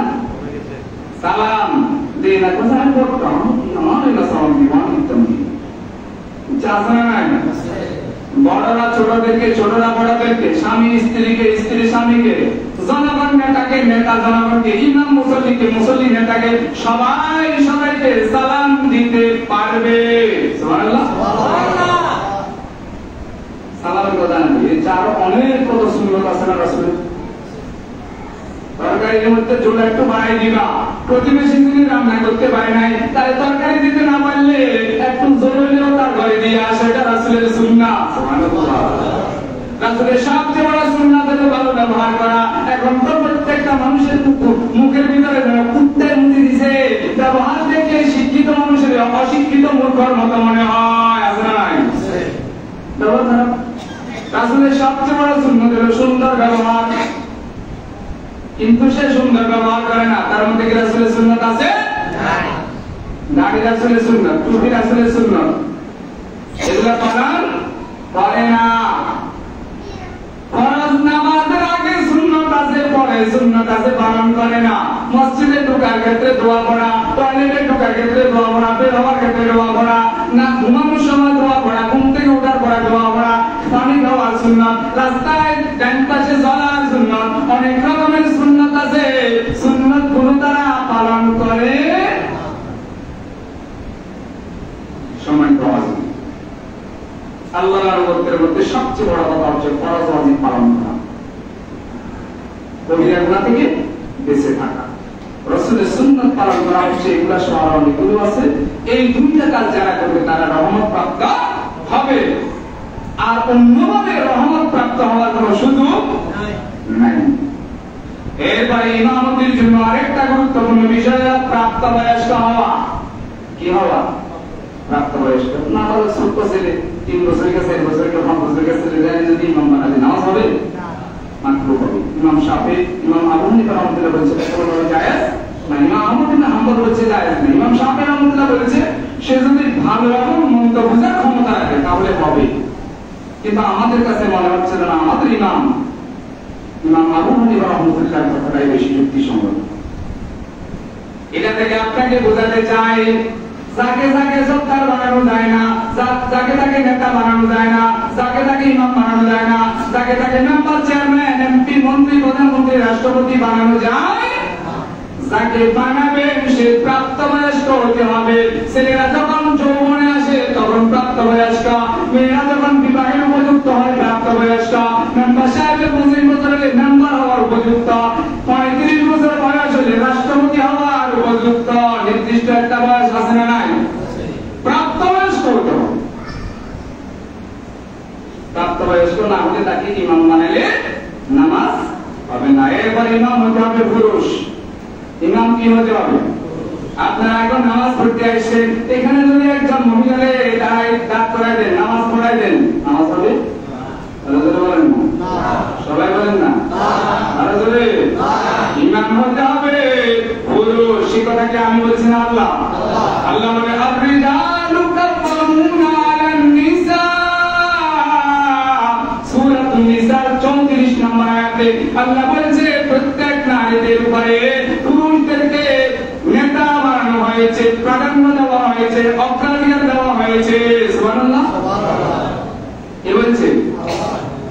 সালাম দিন কোথায় পড়তাম আমার না সালাম দিবান তুমি চাষা নাই। বড়রা ছোটদেরকে, ছোটরা বড়দেরকে, স্বামী স্ত্রীকে, স্ত্রী স্বামীকে, জনগণ নেতাকে, নেতা জনগণকে, ইমাম মুসল্লিকে, মুসল্লি নেতাকে, সবাই সবাইকে সালাম দিতে পারবে। সুবহানাল্লাহ সুবহানাল্লাহ। সালামের কথা না এই চার অনেক কত সুন্নাত আছে না রাসূলের। তরকারির মধ্যে ঝোল একটু বাড়াই দিবা, প্রতিবেশী যদি রান্না করতে পারে নাই তাহলে তরকারি দিতে না পারলে একটু ঝোল হলেও তার ঘরে দিয়ে আসে, এটা রাসূলের সুন্নাহ। সুবহানাল্লাহ। রাসূলের সবচেয়ে বড় সুন্নাহ হলো ভালো ব্যবহার করা। এখন তো প্রত্যেকটা মানুষের মুখের ভিতরে যেন কুত্তার মুখে দিছে, ব্যবহার দেখে শিক্ষিত মানুষের অশিক্ষিত মূর্খর মতো মনে হয়। আছে না নাই? রাসূলের সবচেয়ে বড় সুন্নাহ হলো সুন্দর ব্যবহার, কিন্তু সে সুন্দর ব্যবহার করে না। তার মধ্যে কি রাসূলের সুন্নাত আছে? দাড়ি রাসূলের সুন্নাত, টুপি রাসূলের সুন্নাত, এগুলো পালন করে না। ফরজ নামাজের আগে সুন্নাত আছে, পরে সুন্নাত আছে, পালন করে না। মসজিদে ঢোকার ক্ষেত্রে দোয়া পড়া, টয়লেটে ঢোকার ক্ষেত্রে দোয়া পড়া, বের হওয়ার ক্ষেত্রে দোয়া পড়া, না ঘুমানোর সময় দোয়া পড়া, ঘুম থেকে ওঠার পরে দোয়া পড়া, পানি খাওয়ার সুন্নাত, রাস্তায় ডান পাশে চলার সুন্নাত, অনেক রকমের সুন্নাত আছে। সুন্নাত গুলো তারা পালন করে সময় পাওয়া যায়। আল্লাহর মধ্যে সবচেয়ে বড় কথা হচ্ছে ফরজ ওয়াজিব পালন করা, কবিরা গুনাহ থেকে বেঁচে থাকা। রাসূলের সুন্নাত পালন করা হচ্ছে, এগুলা সহ অনেকগুলো আছে। এই দুইটা কাজ যারা করবে তারা রহমত প্রাপ্ত হবে, আর অন্যভাবে রহমত প্রাপ্ত হওয়ার কোনো সুযোগ নাই। এরপরে ইমামতির জন্য আরেকটা গুরুত্বপূর্ণ বিষয় প্রাপ্তবয়স্ক হওয়া। কি হওয়া? প্রাপ্তবয়স্ক না হলে ছোট ছেলে 3 বছর কে 4 বছর কে 5 বছর কে ছেলে যায় যদি ইমাম বানাতে নামাজ হবে মাকরুহ হবে। ইমাম শাফি, ইমাম আবু হানিফা রাহমাতুল্লাহ বলেছে এটা জায়েজ না, ইমাম আহমদ বিন হাম্বল বলেছে জায়েজ না, ইমাম শাফি রাহমাতুল্লাহ বলেছে সে যদি ভালো এবং মন্দ বোঝার ক্ষমতা রাখে তাহলে হবে। কিন্তু আমাদের কাছে মনে হচ্ছে না আমাদের ইমাম আবু হানিফা রাহমাতুল্লাহ কথাটাই বেশি যুক্তিসঙ্গত। এটা থেকে আপনাকে বোঝাতে চাই যাকে যাকে সরকার বানানো যায় না, যাকে তাকে নেতা বানানো যায় না, যাকে তাকে ইমাম বানানো যায় না, যাকে তাকে মেম্বার চেয়ারম্যান রাষ্ট্রপতি বানানো যায়? যাকে বানাবেন সে প্রাপ্তবয়স্ক হতে হবে। ছেলেরা যখন যৌবনে আসে তখন প্রাপ্তবয়স্ক, মেয়েরা যখন বিবাহের উপযুক্ত হয় প্রাপ্তবয়স্ক, মেম্বার সাহেবের 25 বছর হলে মেম্বার হওয়ার উপযুক্ত, 35 বছর বয়স হলে রাষ্ট্রপতি হওয়ার উপযুক্ত। নির্দিষ্ট একটা বয়স আছে না নাই? প্রাপ্তবয়স্ক হতে হবে। প্রাপ্তবয়স্ক না হলে তাকে ইমাম বানালে নামাজ হবে না। এরপর ইমাম হতে হবে পুরুষ। ইমাম কি হতে হবে? আপনারা এখন নামাজ পড়তে আসছেন, এখানে যদি একজন মহিলারে দাঁড়ায় দাঁড় করাই দেন, নামাজ পড়াই দেন, নামাজ হবে? বলেন না, সবাই বলেন না। আরো জোরে, ইমাম হতে হবে পুরুষ। সে কথাকে আমি বলছি না, আল্লাহ আল্লাহ বলে আর-রিজালু কাওয়ামুনা আলান নিসা। সূরাতুন নিসা 34 নম্বর আয়াতে আল্লাহ বলেছে প্রত্যেক নারীদের উপরে পুরুষদেরকে নেতা বানানো হয়েছে, প্রাধান্য দেওয়া হয়েছে, অগ্রাধিকার দেওয়া হয়েছে। সুবহানাল্লাহ। কি বলছে?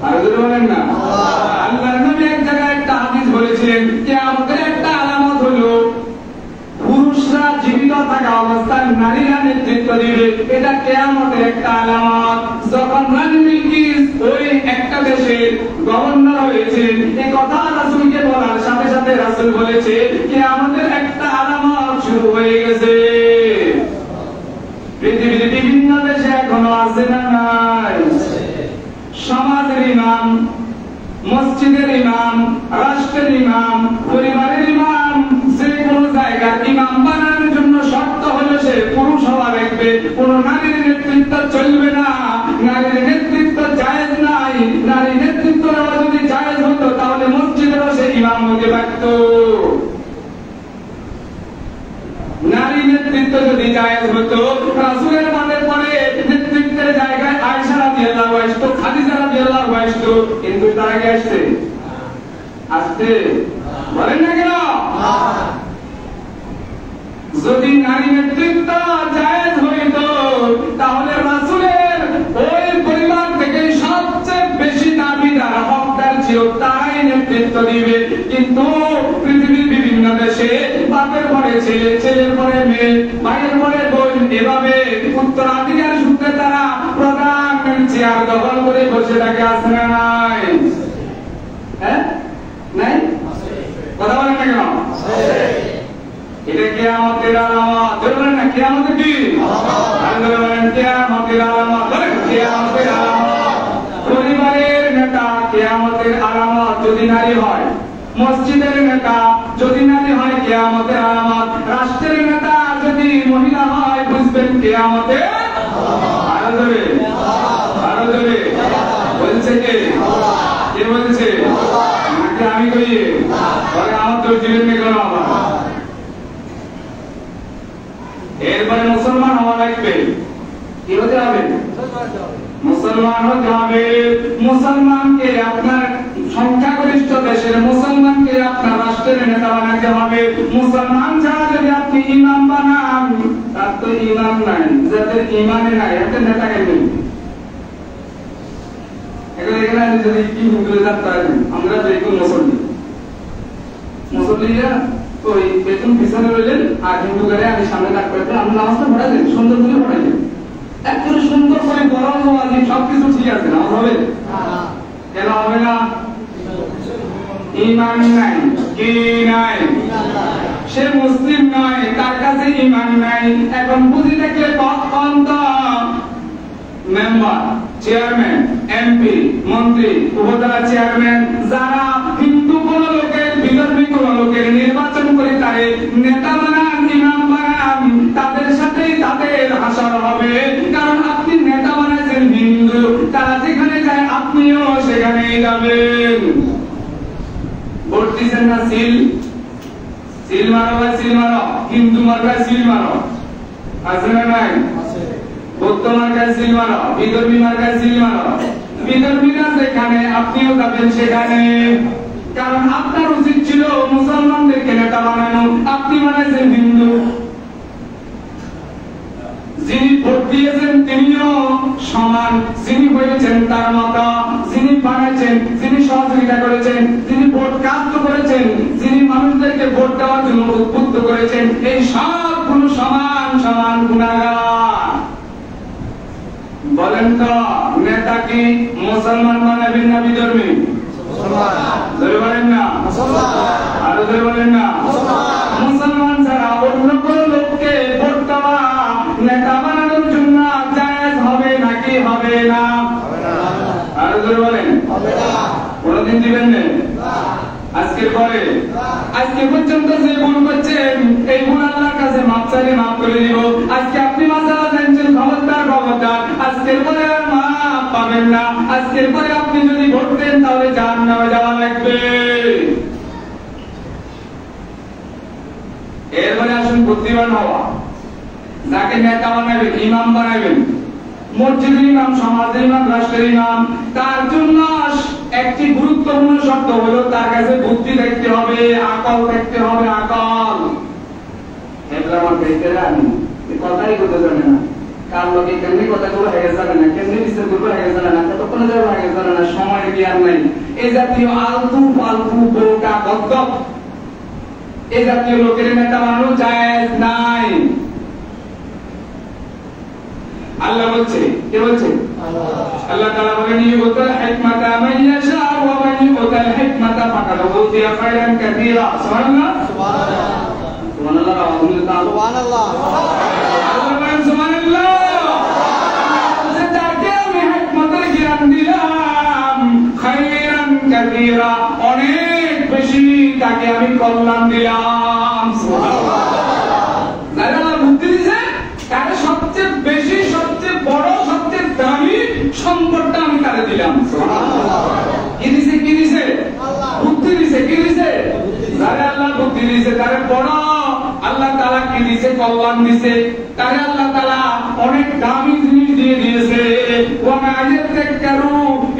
আর যদি বলেন না, আল্লাহর নবী এক জায়গায় একটা হাদিস বলেছিলেন, কিয়ামতের একটা আলামত হলো পুরুষরা জীবিত থাকা অবস্থায় নারীরা নেতৃত্ব দিবে। এটা কিয়ামতের একটা আলামত। যখন রানী বিলকিস ওই একটা দেশের গভর্নর হয়েছিলেন, এই কথা রাসূলকে বলার সাথে সাথে রাসূল বলেছে কিয়ামতের একটা আলামত শুরু হয়ে গেছে। পৃথিবীর বিভিন্ন দেশে এখনো আছে না নাই? সমাজের ইমাম, মসজিদের ইমাম, রাষ্ট্রের ইমাম, পরিবারের ইমাম, যে কোনো জায়গার ইমাম বানানোর জন্য শর্ত হলো সে পুরুষ হওয়া লাগবে। কোন নারীর নেতৃত্ব চলবে না, নারীর নেতৃত্ব জায়েজ নাই। নারী নেতৃত্ব দেওয়া যদি জায়েজ হতো তাহলে মসজিদেরও সে ইমাম হতে পারত। নারী নেতৃত্ব যদি জায়েজ হতো, রাসূলের মনের পরে নেতৃত্বের জায়গায় আয়েশা রাদিয়াল্লাহু আনহা, খাদিজা রাদিয়াল্লাহু আনহা, কিন্তু তার আগে আসছে বলেন না কেন? যদি নারী নেতৃত্ব জায়েজ হইতো তাহলে রাসূলের ওই পরিবার থেকে সবচেয়ে বেশি দাবিদার হকদার ছিল, তারাই নেতৃত্ব দিবে। কিন্তু পৃথিবীর বিভিন্ন দেশে বাপের পরে ছেলে, ছেলের পরে মেয়ে, ভাইয়ের পরে বোন, এভাবে উত্তরাধিকার সূত্রে তারা প্রধান চেয়ার দখল করে বসে থাকে। আছে না নাই? হ্যাঁ, নাই? কথা বলেন না কেন? এটা কিয়ামতের আলামত। বলেন না কিয়ামতের কি আলামত? বলেন কিয়ামতের আলামত। বলেন কিয়ামতের আলামত। পরিবারের নেতা কিয়ামতের আলামত যদি নারী হয়, মসজিদের নেতা যদি নারী হয় কিয়ামতের আলামত, রাষ্ট্রের নেতা যদি মহিলা হয় বুঝবেন কিয়ামতের আরো জোরে, আরো জোরে বলছে কে? কে বলছে? নাকি আমি কইয়ে? বলে আমার তো জীবন নিয়ে কোনো আবার। এরপরে মুসলমান হওয়া লাগবে। কি হতে হবে? মুসলমান হতে হবে। মুসলমানকে আপনার সংখ্যাগরিষ্ঠ দেশের মুসলমানকে আপনার রাষ্ট্রের নেতা বানাতে হবে। মুসলমান ছাড়া যদি আপনি ইমাম বানান, তার তো ইমাম নাই। যাদের ইমানে নাই এদের নেতা কেন? এখানে যদি কি হুকুম আমরা দেখুন মুসল্লিরা ওই বেতন পিছনে রইলেন আর হিন্দু গাড়ি আমি সামনে ডাক করতে আমি নামাজটা পড়াই দেন, সুন্দর করে পড়াই দেন, একেবারে সুন্দর করে বরং সবকিছু ঠিক আছে। নামাজ হবে? কেন হবে না? ইমান নাই। কি নাই? সে মুসলিম নয়, তার কাছে ইমান নাই। এখন বুঝি দেখলে অন্ত মেম্বার, চেয়ারম্যান, এমপি, মন্ত্রী, উপজেলা চেয়ারম্যান যারা হিন্দু কোন লোকের, বিধর্মী কোন লোকের নির্বাচন করে তারে নেতা বানান, ইমাম বানান, তাদের সাথেই তাদের হাসর হবে। কারণ আপনি নেতা বানাইছেন হিন্দু, তারা যেখানে যায় আপনিও সেখানেই যাবেন। ভোট দিচ্ছেন না? সিল সিল মারো ভাই, সিল মারো। হিন্দু মারবে সিল মারো, আছে না নাই? বৌদ্ধ মার্কায় সিল মারো, বিধর্মী মার্কায় সিল মারো। বিধর্মীরা যেখানে আপনিও যাবেন সেখানে। কারণ আপনার উচিত ছিল মুসলমানদেরকে নেতা বানানো, আপনি বানাইছেন হিন্দু। যিনি ভোট দিয়েছেন তিনিও সমান, যিনি হয়েছেন তার মতো, যিনি বানাইছেন করেছেন, যিনি সহযোগিতা করেছেন, যিনি ভোট কাস্ট করেছেন, যিনি মানুষদেরকে ভোট দেওয়ার জন্য উদ্বুদ্ধ করেছেন, এই সবগুলো সমান সমান গুণাগার। বলেন তো নেতা কি মুসলমান বানাবেন না বিধর্মী? বলেন না, আরো বলেন না। মুসলমান ছাড়া অন্য কোন লোককে ভোট দেওয়া নেতা বানানোর জন্য জায়েজ হবে নাকি হবে না? আরো বলেন, কোনদিন দিবেন না। আজকের পরে আজকে পর্যন্ত যে ভুল করছেন এই ভুল আল্লাহর কাছে মাপ চাইলে মাপ করে দিব। আজকে আপনি মাসালা জানছেন, খবরদার খবরদার, আজকের পরে আর মাপ পাবেন না। আজকের পরে আপনি যদি ভোট দেন তাহলে জাহান্নামে যাওয়া লাগবে। এরপরে আসুন বুদ্ধিমান হওয়া। যাকে নেতা বানাবেন, ইমাম বানাবেন, মসজিদের ইমাম, সমাজের ইমাম, রাষ্ট্রের ইমাম, তার জন্য একটি গুরুত্বপূর্ণ শর্ত হলো তার কাছে বুদ্ধি দেখতে হবে, আকল দেখতে হবে। আকল কথাই করতে জানে না, কার লোকে কেমনি কথা গুলো হয়ে জানে না, কেমনি বিচার গুলো হয়ে জানে না, কতক্ষণ হয়ে জানে না, সময় জ্ঞান নাই। এই জাতীয় আলতু ফালতু বোকা গদ্দপ এই জাতীয় লোকের নেতা বানানো জায়েজ নাই। আল্লাহ বলছে, কে বলছে? আল্লাহ তাআলা বলেন ইউতাল হিকমাতা মান ইয়াশা ওয়া মান ইউতাল হিকমাতা ফাকাদ উতিয়া খায়রান কাসীরা। সুবহানাল্লাহ, সুবহানাল্লাহ, সুবহানাল্লাহ, আল্লাহ বলেন সুবহানাল্লাহ। যাকে আমি হিকমতের জ্ঞান দিলাম, খায়রান কাসীরা, অনেক বেশি তাকে আমি কল্যাণ দিলাম। সুবহানাল্লাহ, যারা বুদ্ধি দিয়েছে তাকে সবচেয়ে বেশি, সবচেয়ে বড়, সবচেয়ে দামি সম্পদটা আমি তারে দিলাম। কি দিছে? কি দিছে? বুদ্ধি দিছে। কি দিছে? যারে আল্লাহ বুদ্ধি দিছে তারে বড় আল্লাহ তাআলা কি দিছে? কল্যাণ দিছে। তারে আল্লাহ তাআলা অনেক দামি জিনিস দিয়ে দিয়েছে। ওয়া মা ইয়াযাক্কারু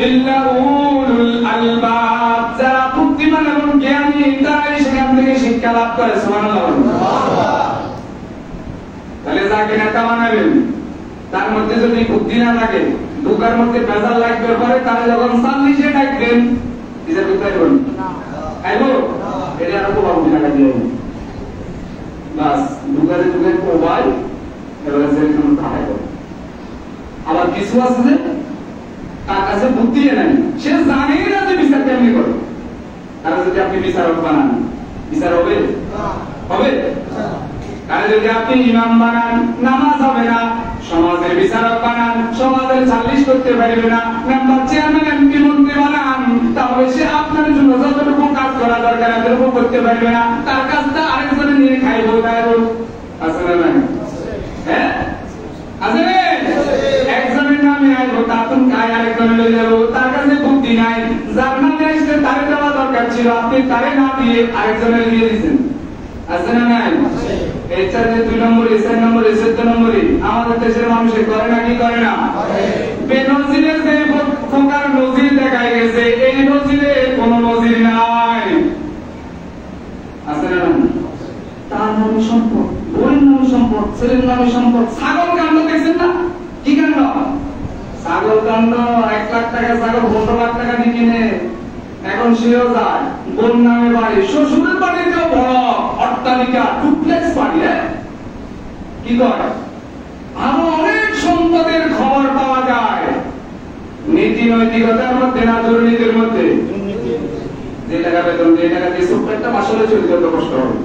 ইল্লা উলুল আলবাব, যারা বুদ্ধিমান এবং জ্ঞানী তারাই সেখান থেকে শিক্ষা লাভ করে। সুবহানাল্লাহ। তাহলে যাকে নেতা বানাবেন তার মধ্যে যদি বুদ্ধি না থাকে, ঢোকার মধ্যে ভেজাল লাগবে পরে, তাহলে যখন 40-এ ডাকবেন নিজের ঢুকাই করুন, খাইবো এটা আরো তো বাবু টাকা দিয়ে বাস ঢুকারে ঢুকে মোবাইল এবারে সেরকম খাই করো। আবার কিছু আছে যে তার কাছে বুদ্ধি নাই, সে জানে না যে বিচার কেমনি করে। তারা যদি আপনি বিচারক বানান, বিচার হবে? হবে? তাহলে যদি আপনি ইমাম বানান, নামাজ হবে না। সমাজের বিচারক বানান, সমাজের সালিশ করতে পারবে না। মেম্বার, চেয়ারম্যান, এমপি, মন্ত্রী বানান, তাহলে সে আপনার জন্য যতটুকু কাজ করা দরকার এতটুকু করতে পারবে না। তার কাজটা আরেকজনে নিয়ে খাইবো, খাইবো। আছে না নাই? হ্যাঁ আছে। একজনের নামে আইবো, তারপর খাই আরেকজনে লয়ে যাবো। তার কাছে বুদ্ধি নাই, যার নামে আসলে তারে দেওয়া দরকার ছিল, আপনি তারে না দিয়ে আরেকজনের দিয়ে দিচ্ছেন। আছে না নাই? এই 2 নম্বরে, 4 নম্বরে, 14 নম্বরে আমাদের দেশের মানুষে করে না কি করে না? বেনজিরের যে প্রকার নজির দেখা গেছে, এই নজিরে কোন নজির নাই। আছে না? তার নামে সম্পদ, বইয়ের নামে সম্পদ, ছেলের নামে সম্পদ। ছাগল কাণ্ড দেখছেন না? কি কাণ্ড? ছাগল কাণ্ড। 1 লাখ টাকা ছাগল 15 লাখ টাকা দিয়ে কিনে এখন সেও যায়। বোন নামে বাড়ি, শ্বশুরের বাড়িতেও বড় অট্টালিকা, ডুপ্লেক্স বাড়ি। কি করে? আরো অনেক সম্পদের খবর পাওয়া যায়। নীতি নৈতিকতার মধ্যে না, দুর্নীতির মধ্যে। যে টাকা বেতন, যে টাকা দিয়ে ছোট্ট একটা বাসলে চলে যত কষ্ট হবে,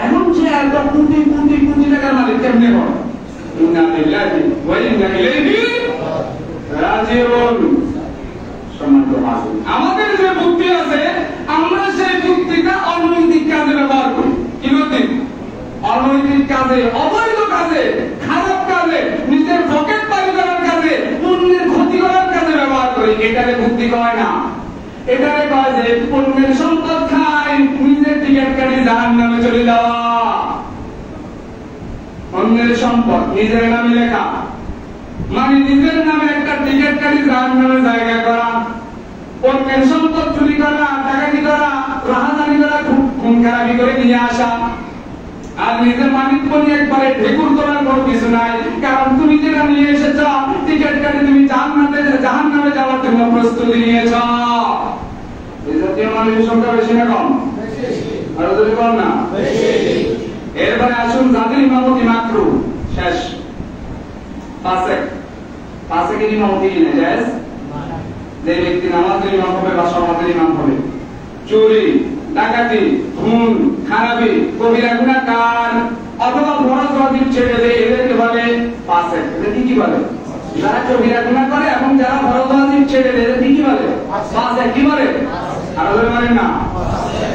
এখন সে এত কোটি কোটি কোটি টাকার মালিক কেমনে হয়? ইন্না লিল্লাহি ওয়া ইন্না ইলাইহি রাজিউন। আমাদের যে বুদ্ধি আছে, আমরা সেই বুদ্ধিটা অনৈতিক কাজে ব্যবহার করি। কি বুদ্ধি? অনৈতিক কাজে, অবৈধ কাজে, খারাপ কাজে, নিজের পকেট পানি করার কাজে, অন্যের ক্ষতি করার কাজে ব্যবহার করি। এটারে বুদ্ধি কয় না, এটারে কয় যে অন্যের সম্পদ খাই, নিজের টিকিট কাটি জাহান্নামে চলে যাওয়া। অন্যের সম্পদ নিজের নামে লেখা মানে নিজের নামে একটা টিকিট কাটি জাহান্নামে জায়গা করা। অন্যের সম্পদ চুরি করা, ডাকাতি করা, রাহাজানি করা, খুন খারাপি করে নিয়ে আসা। আর নিজের মালিক নিয়ে একবারে ঢেকুর করার কোনো কিছু নাই, কারণ তুমি যেটা নিয়ে এসেছ টিকিট কাটে তুমি জাহান্নামে যাওয়ার জন্য প্রস্তুতি নিয়েছ। মানুষের সংখ্যা বেশি না কম? আরো যদি কম না? এরপরে আসুন যাদের ইমামতি মাকরুহ, শেষ। ফাসেকের ইমামতি কি না জায়েজ? যে ব্যক্তি নামাজের ইমাম হবে বা সমাজের ইমাম হবে, চুরি, ডাকাতি, খুন, খারাপি, কবিরা গুনাহগার অথবা ফরজ ওয়াজিব ছেড়ে দেয়, এদেরকে বলে ফাসেক। এদেরকে কি বলে? যারা কবিরা গুনাহ করে এবং যারা ফরজ ওয়াজিব ছেড়ে দেয়, এদেরকে কি বলে? ফাসেক। কি বলে? আর বলেন না,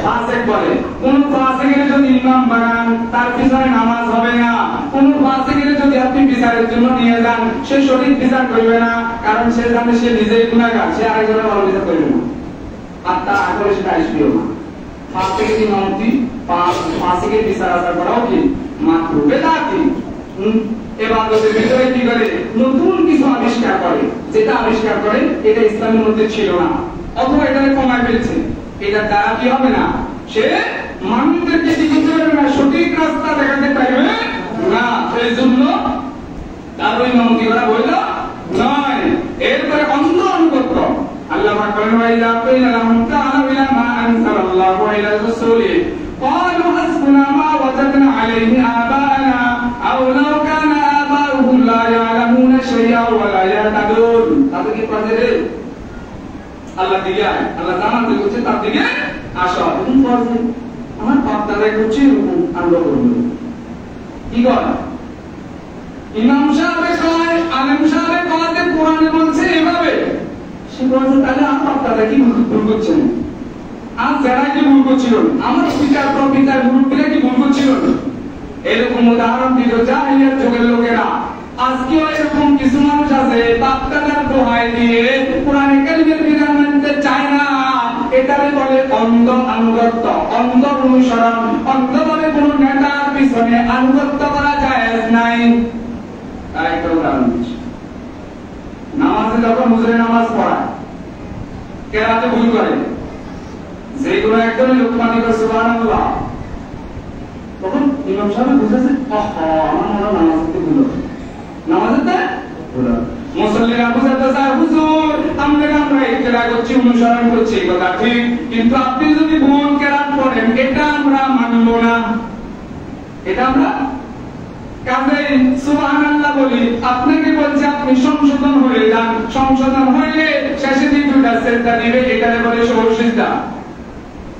ফাসেক বলে। কোন ফাসেকের যদি ইমাম বানান তার পিছনে নামাজ হবে না। কোন ফাসেকের যদি আপনি বিচারের জন্য নিয়ে যান, সে সঠিক বিচার করবে না, কারণ সে জানে সে নিজেই গুনাহগার, সে আরেকজনের ভালো বিচার করবে না, আর তার আগে সেটা আসবেও না। ফাসেকের ইমামতি, ফাসেকের বিচার আচার করাও কি মাকরুহ, বেদাতি। ইবাদতের ভিতরে কি করে? নতুন কিছু আবিষ্কার করে, যেটা আবিষ্কার করে এটা ইসলামের মধ্যে ছিল না, অথবা এটাকে কমায় ফেলছে। এটা দ্বারা কি হবে না? সে মানুষদেরকে কি করতে পারবে না, সঠিক রাস্তা দেখাতে পারবে না। এই জন্য তার ওই ইমামতি করা বৈধ নয়। এরপরে অন্ধ অনুগত্য, আল্লাহ পাক বলেন ওয়াইদা কিলা লাহুম তাআলাউ ইলা মা আনজালাল্লাহু ওয়া ইলা রাসূলিহি ক্বালু হাসবুনা মা ওয়াজাদনা আলাইহি আবানা আও লাউ কানা আবাউহুম লা ইয়ালামুনা শাইআ ওয়া লা ইয়াহতাদুন। তাদের কি পড়ে রে? আল্লাহ দিকে আয়, আল্লাহ জানাতে বলছে তার দিকে আসো। তুমি পড়ে আমার বাপ-দাদা করছে এরকম আমরা করব। কি কর? ইমাম সাহেব কয়, আলেম সাহেব কয় যে কোরআনে বলছে এভাবে, সে বলছে তাহলে আমার বাপ-দাদা কি ভুল করছেন? আর যারা কি ভুল করছিল? আমার পিতার প্রপিতার মুরব্বীরা কি ভুল করছিল? এরকম উদাহরণ দিল জাহিলিয়াত যুগের লোকেরা। আজকেও এরকম কিছু মানুষ আছে বাপ-দাদার দোহাই দিয়ে কোরআনে কারিমের বিধান মানতে চায় না। এটারে বলে অন্ধ আনুগত্য, অন্ধ অনুসরণ। অন্ধভাবে কোন নেতার পিছনে আনুগত্য করা জায়েজ নাই। তার একটা উদাহরণ দিচ্ছি। নামাজে যখন হুজুরে নামাজ পড়ায়, কেরাতে ভুল করে, যে কোনো একজনের লোকমানি করে সুবহানাল্লাহ, তখন ইমাম সাহেব বুঝেছে আমার মনে হয় নামাজে ভুল হবে, নামাজেতে ভুল হবে। মুসল্লিরা বুঝাতে চায় হুজুর আমরা ইকরা করছি, অনুসরণ করছি, কথা ঠিক, কিন্তু আপনি যদি ভুল কেরাত পড়েন এটা আমরা মানব না, এটা আমরা কাজে সুবহানাল্লাহ বলি। আপনাকে বলছে আপনি সংশোধন হয়ে যান, সংশোধন হইলে শেষে দুইটা সিজদা দিবে, এটারে বলে সহজ সিজদা।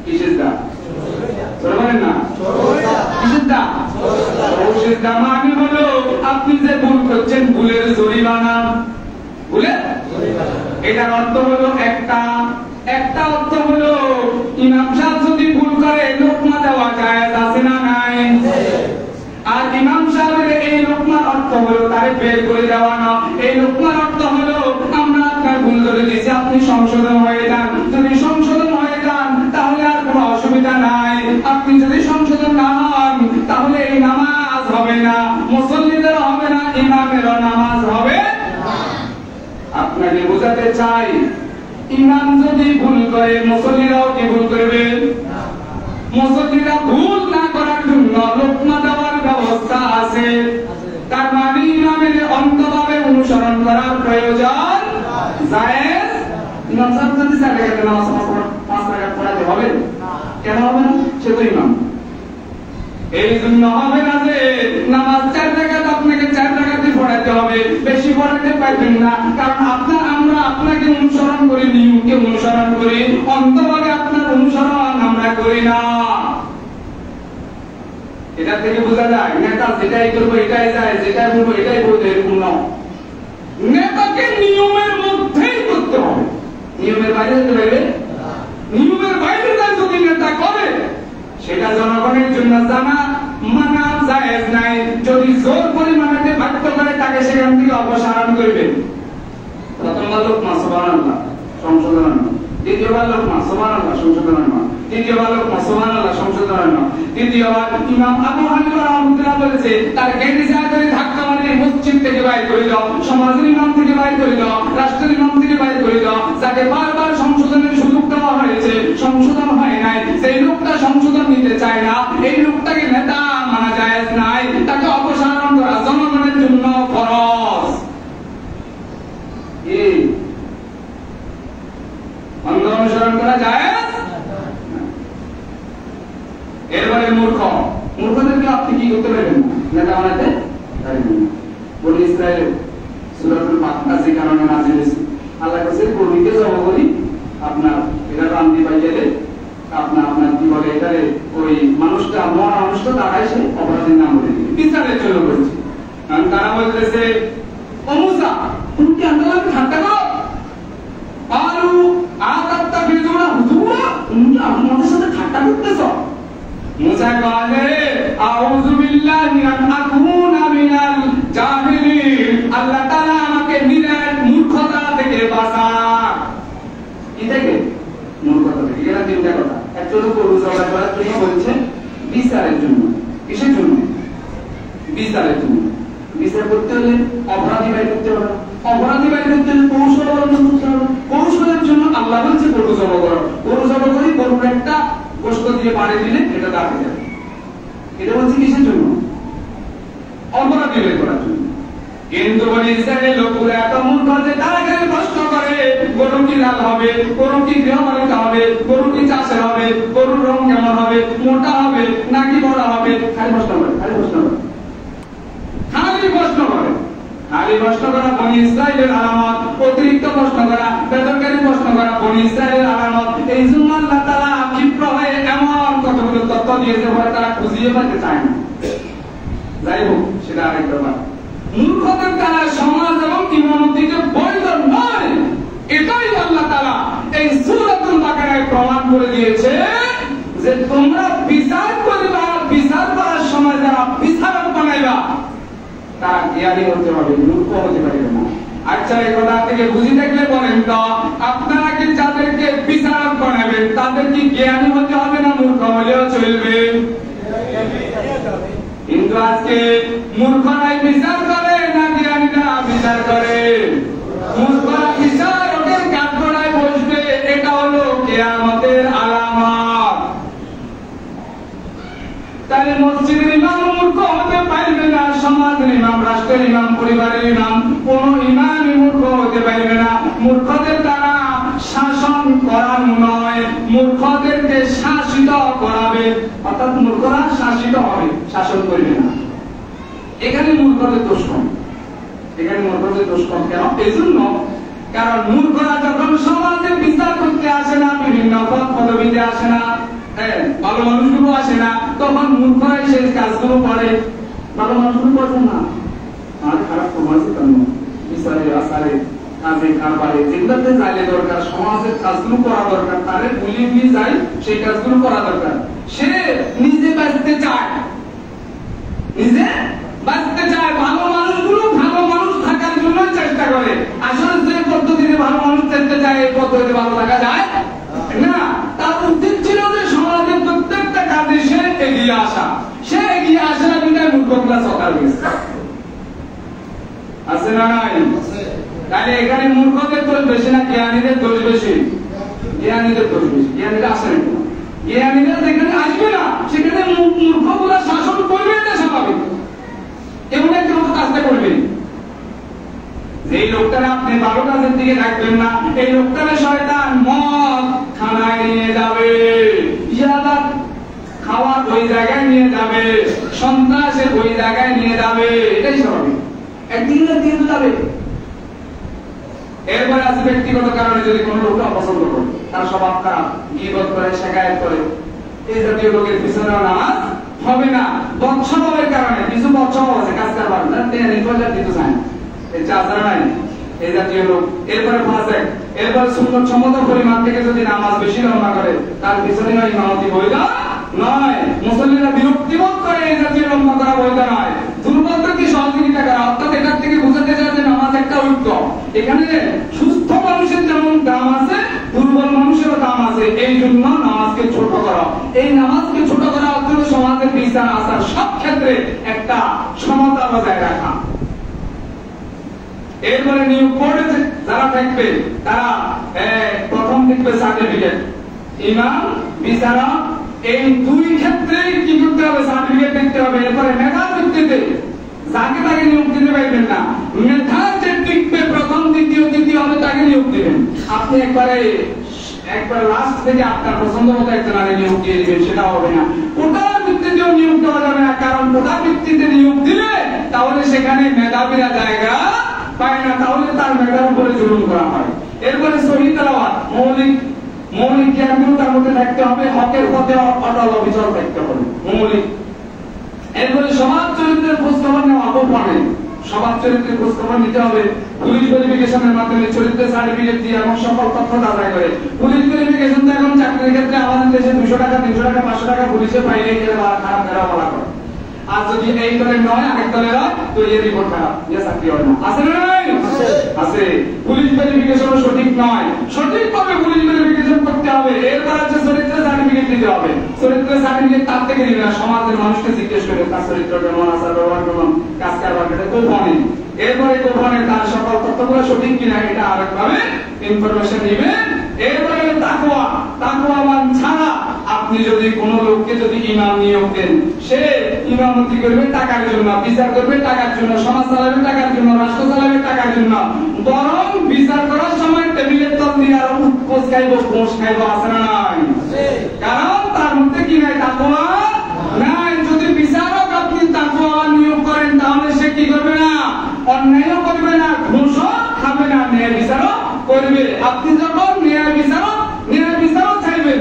কি সিজদা? বলেন না কি সিজদা? সহজ সিজদা মানে হলো আপনি যে ভুল করছেন ভুলের জরিমানা, ভুলের এটার অর্থ হলো একটা অর্থ হলো ইমাম সাহেব যদি ভুল করে লোকমা দেওয়া জায়েজ আছে না নাই? আর ইমাম সাহেবের এই লোকমার অর্থ হলো তারে বের করে দেওয়া না। এই লোকমার অর্থ হলো আমরা আপনার ভুল ধরে দিয়েছি, আপনি সংশোধন হয়ে যান। যদি সংশোধন হয়ে যান তাহলে আর কোনো অসুবিধা নাই। আপনি যদি সংশোধন না হন তাহলে এই নামাজ হবে না, মুসল্লিদের হবে না, ইমামেরও নামাজ হবে না। আপনাকে বোঝাতে চাই ইমাম যদি ভুল করে মুসল্লিরাও কি ভুল করবে? মুসল্লিরা ভুল না করার জন্য লোকমা দেওয়ার ব্যবস্থা আছে। তার মানে ইমামের অন্তভাবে অনুসরণ করার প্রয়োজন জায়েজ। ইমাম সাহেব যদি 4 রাকাত নামাজ 5 রাকাত পড়াতে হবে, কেন হবে না? সে তো ইমাম। এই জন্য হবে না যে নামাজ 4 রাকাত আপনাকে 4 রাকাতই পড়াতে হবে, বেশি পড়াতে পারবেন না, কারণ আমরা আপনাকে অনুসরণ করি, নিয়মকে অনুসরণ করি, অন্তভাবে আপনার অনুসরণ আমরা করি না। এটা থেকে বোঝা যায় নেতা যেটাই করবো এটাই যায়, যেটাই বলবো এটাই বলবো, এরকম না। নেতাকে নিয়মের মধ্যেই করতে হবে, নিয়মের বাইরে যেতে পারবে। নিয়মের বাইরে যদি নেতা করে সেটা জনগণের জন্য জানা মানা জায়েজ নাই। যদি জোর পরিমাণে বাধ্য করে তাকে সেখান থেকে অপসারণ করবে। প্রথমবার লোকমা সুবহানাল্লাহ সংশোধন না, দ্বিতীয়বার লোকমা সুবহানাল্লাহ সংশোধন না, তৃতীয়বার লোকমা সুবহানাল্লাহ সংশোধন না, তৃতীয়বার ইমাম আবু হানিফা রাহমাতুল্লাহ বলেছে তার গেটে যা করে ধাক্কা মারে মসজিদ থেকে বাইর করে দাও, সমাজের ইমাম থেকে বাইর করে দাও, রাষ্ট্রের ইমাম থেকে বাইর করে দাও। যাকে বারবার সংশোধনের সুযোগ দেওয়া হয়েছে, সংশোধন হয় নাই, সেই লোকটা সংশোধন নিতে চায় না, এই লোকটাকে নেতা মানা জায়েজ নাই, তাকে অপসারণ করা জনগণের জন্য ফরজ। অন্ধ অনুসরণ করা জায়েজ এবারে মূর্খ, মূর্খদেরকে আপনি কি করতে পারবেন না, নেতা বানাতে পারবেন না। বলে ইসরায়েল সূরাতুল বাকারা যে কারণে নাযিল হয়েছে, আল্লাহ কাছে গরুকে জবাই করি আপনার এটা রান্দি পাইলে আপনার কি বলে এটারে ওই মানুষটা মরা মানুষটা তারাই সে অপরাধীর নাম বলে দিবে, বিচারের জন্য বলছে। কারণ তারা বলতেছে ও মুসা তুমি কি আল্লাহকে ঠাট্টা করো, আলু আকাত্তা বিজুরা হুজুরা তুমি কি আমাদের সাথে ঠাট্টা করতেছো? মুসা বলে আউযু বিল্লাহি আন আকুনা মিনাল জাহিলিন, আল্লাহ তাআলা আমাকে নিরাট মূর্খতা থেকে বাঁচান। কি থেকে? মূর্খতা থেকে। এরা তিনটা কথা, একটা হলো গরু জবাই করার জন্য বলছে, বিচারের জন্য। কিসের জন্য? বিচারের জন্য। বিচার করতে হলে অপরাধী বাই করতে হবে, অপরাধী বাই করতে হলে কৌশল অবলম্বন করতে হবে। কৌশলের জন্য আল্লাহ বলছে গরু জবাই করো, গরু জবাই করে গরুর একটা গোশত দিয়ে বাড়ি দিলে এটা দাঁড়িয়ে যাবে। এটা বলছে কিসের জন্য? অপরাধী বাই করার জন্য। কিন্তু বলে ইসরায়েলের লোকেরা এত মূর্খ যে তারা খালি প্রশ্ন করে গরু কি লাল হবে, গরু কি গৃহপালিত হবে, গরু কি চাষের হবে, গরুর রং কেমন হবে, মোটা হবে নাকি বড় হবে, খালি প্রশ্ন করে, খালি প্রশ্ন করে, খালি প্রশ্ন করে। খালি প্রশ্ন করা বনি ইসরায়েলের আলামত, অতিরিক্ত প্রশ্ন করা, বেদরকারী প্রশ্ন করা বনি ইসরায়েলের আলামত। এই জন্য আল্লাহ তাআলা ক্ষিপ্র হয়ে এমন কতগুলো তথ্য দিয়েছে বলে তারা খুঁজিয়ে পেতে চায় না। যাই হোক, সেটা আরেক ব্যাপার। মূর্খদের দ্বারা সমাজ এবং ইমামতিকে বৈধ নয়, এটাই আল্লাহ তাআলা এই সূরাতুল বাকারায় প্রমাণ করে দিয়েছে যে তোমরা বিচার করবা, বিচার করার সময় যারা বিচারক বানাইবা তারা জ্ঞানী হতে হবে, মূর্খ হতে পারবে না। আচ্ছা, এই কথা থেকে বুঝি থাকলে বলেন তো, আপনারা কি যাদেরকে বিচারক বানাবেন তাদের কি জ্ঞানী হতে হবে না মূর্খ হলেও চলবে? কিন্তু আজকে মূর্খরাই বিচার করে না জ্ঞানীরা বিচার করে? মূর্খরা বিচারকের কাঠগড়ায় বসবে, এটা হলো কিয়ামতের আলামত। তাহলে মসজিদের ইমাম মূর্খ হতে পারবে না, সমাজের ইমাম, রাষ্ট্রের ইমাম, পরিবারের ইমাম, কোন ইমামই মূর্খ হতে পারবে না। মূর্খদের দ্বারা শাসন করানো নয়, মূর্খদেরকে শাসিত করাবে। অর্থাৎ মূর্খরা শাসিত হবে, শাসন করবে না। এখানে মূর্খদের দোষ কম, এখানে মূর্খদের দোষ কম কেন? এই জন্য কারণ মূর্খরা যখন সমাজে বিচার করতে আসে না, বিভিন্ন পদ পদবিতে আসে না, ভালো মানুষগুলো আসে না, তখন মূর্খরাই সেই কাজগুলো করে। ভালো মানুষগুলো করবে না, আর খারাপ সমাজ কেন বিচারে আসারে কাজে কারবারে যেগুলোতে যাইলে দরকার, সমাজের কাজগুলো করা দরকার, তারে বুলিয়ে দিয়ে যায় সেই কাজগুলো করা দরকার। সে নিজে বাঁচতে চায়, নিজে বাঁচতে চায়, ভালো মানুষগুলো ভালো মানুষ থাকার জন্য চেষ্টা করে। আসলে যে পদ্ধতিতে ভালো মানুষ থাকতে চায় এই পদ্ধতিতে ভালো থাকা যায় না। তার উচিত ছিল যে সমাজের প্রত্যেকটা কাজে সে এগিয়ে আসা, সে এগিয়ে আসে না, কিন্তু মূর্খগুলা সকাল গেছে আছে না নাই? তাহলে এখানে মূর্খদের দোষ বেশি না জ্ঞানীদের দোষ বেশি? জ্ঞানীদের দোষ বেশি। জ্ঞানীরা আসে না, জ্ঞানীরা যেখানে আসবে না সেখানে মূর্খগুলা শাসন করবে, এটা স্বাভাবিক। এমন একটা মতো কাজটা করবেন, যেই লোকটারা আপনি ভালো কাজের দিকে রাখবেন না, এই লোকটারা শয়তান মদ খানায় নিয়ে যাবে, ইয়াবা খাওয়ার ওই জায়গায় নিয়ে যাবে, সন্ত্রাসের ওই জায়গায় নিয়ে যাবে, এটাই স্বাভাবিক। একদিন না দিন যাবে। এরপরে আছে ব্যক্তিগত কারণে যদি কোনো লোক অপছন্দ করে, তার স্বভাব খারাপ, গীবত করে, শিকায়ত করে, এই জাতীয় লোকের পিছনে নামাজ হবে না। বৎসবের কারণে কিছু বৎসব আছে, কাজ কারবার না, দিতে চায় না, এই চাষারা নাই, এই জাতীয় লোক। এরপরে ফাসেক, এরপরে সুন্নত সম্মত পরিমাণ থেকে যদি নামাজ বেশি লম্বা করে, তার পিছনে ইমামতি বৈধ নয়। মুসল্লিরা বিরক্তিবোধ করে, এই জাতীয় লম্বা করা বৈধ নয়। দুর্বলকে সহযোগিতা করা, অর্থাৎ এটার থেকে বুঝাতে চায় যে নামাজ একটা ঐক্য। এখানে সুস্থ মানুষের যেমন দাম আছে, দুর্বল মানুষেরও দাম আছে। এই জন্য নামাজকে ছোট করা, এই নামাজকে ছোট করা অর্থ সমাজের বিচার আচার সব ক্ষেত্রে একটা সমতা বজায় রাখা। এরপরে নিয়োগ বোর্ডে যারা থাকবে তারা প্রথম দেখবে সার্টিফিকেট, ইমাম, বিচারক, এই দুই ক্ষেত্রে কি করতে হবে? সার্টিফিকেট দেখতে হবে। এরপরে মেধার ভিত্তিতে যাকে তাকে নিয়োগ দিতে পারবেন না, মেধা যে টিকবে প্রথম, দ্বিতীয় হবে তাকে নিয়োগ দিবেন। আপনি একবার লাস্ট থেকে আপনার পছন্দ মতো একজন আগে নিয়োগ দিয়ে দিবেন, সেটা হবে না। ওটার ভিত্তিতেও নিয়োগ দেওয়া যাবে না, কারণ কোটা ভিত্তিতে নিয়োগ দিলে তাহলে সেখানে মেধাবীরা জায়গা পায় না, তাহলে তার মেধার উপরে জুলুম করা হয়। এরপরে সহিহ তেলাওয়াত, মৌলিক জ্ঞানগুলো তার মধ্যে থাকতে হবে, হকের পথে অটল অবিচল থাকতে হবে মৌলিক। এরপরে সমাজ চরিত্রের খোঁজখবর নেওয়া গোপনে, সমাজ চরিত্রের খোঁজখবর নিতে হবে পুলিশ ভেরিফিকেশনের মাধ্যমে, চরিত্রের সার্টিফিকেট দিয়ে এবং সকল তথ্য যাচাই করে। পুলিশ ভেরিফিকেশন তো এখন চাকরির ক্ষেত্রে আমাদের দেশে 200 টাকা 300 টাকা 500 টাকা পুলিশে পাইলে গেলে খারাপ খারাপ বলা করে। আর যদি এই দলের নয় আরেক দলের হয় তো এই রিপোর্ট খারাপ, যে চাকরি হয় না। আছে না নাই? আছে। পুলিশ ভেরিফিকেশন সঠিক নয়, সঠিকভাবে পুলিশ ভেরিফিকেশন করতে হবে। এরপর আছে চরিত্রের সার্টিফিকেট দিতে হবে। চরিত্রের সার্টিফিকেট তার থেকে দিবে না, সমাজের মানুষকে জিজ্ঞেস করে তার চরিত্র কেমন, আচার ব্যবহার কেমন, কাজ কারবার কেমন, গোপনে। এরপরে গোপনে তার সকল তথ্যগুলো সঠিক কিনা এটা আরেকভাবে ইনফরমেশন দিবেন। এরপরে তাকওয়া, তাকওয়াবান ছাড়া আপনি যদি কোন লোককে যদি ইমাম নিয়োগ দেন, সে ইমামতি করবে টাকার জন্য, বিচার করবে টাকার জন্য, সমাজ চালাবে টাকার জন্য, রাষ্ট্র চালাবে টাকার জন্য, বরং বিচার করার সময় টেবিলের তল দিয়ে আরো উৎকোচ খাইব, ঘোষ খাইব, আছে না নাই? কারণ তার মধ্যে কি নাই? তাকওয়া নাই। যদি বিচারক আপনি তাকওয়া নিয়োগ করেন তাহলে সে কি করবে না? অন্যায়ও করবে না, ঘুষও খাবে না, ন্যায় বিচারও করবে। আপনি যখন ন্যায় বিচারও চাইবেন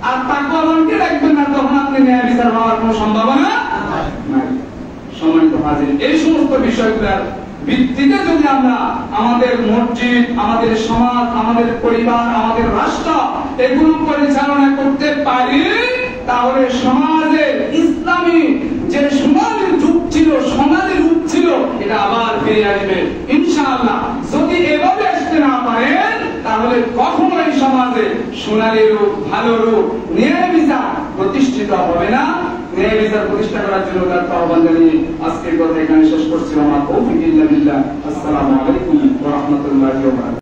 আর তাকওয়াবানকে রাখবেন না, তখন আপনি ন্যায় বিচার হওয়ার কোনো সম্ভাবনা নাই। সম্মানিত হাজির, এই সমস্ত বিষয়গুলোর ভিত্তিতে যদি আমরা আমাদের মসজিদ, আমাদের সমাজ, আমাদের পরিবার, আমাদের রাষ্ট্র এগুলো পরিচালনা করতে পারি, তাহলে সমাজে ইসলামী যে সমাজের যুগ ছিল, সমাজের রূপ ছিল, এটা আবার ফিরে আসবে ইনশাআল্লাহ। যদি এভাবে আসতে না পারেন তাহলে কখনোই সমাজে সোনালী রূপ, ভালো রূপ, ন্যায় বিচার প্রতিষ্ঠিত হবে না। ন্যায় বিচার প্রতিষ্ঠা করার জন্য তার আহ্বান জানিয়ে আজকের কথা এখানে শেষ করছি। আমার তৌফিক ইল্লা বিল্লাহ। আসসালামু আলাইকুম ওয়া রাহমাতুল্লাহি ওয়া বারাকাতুহু।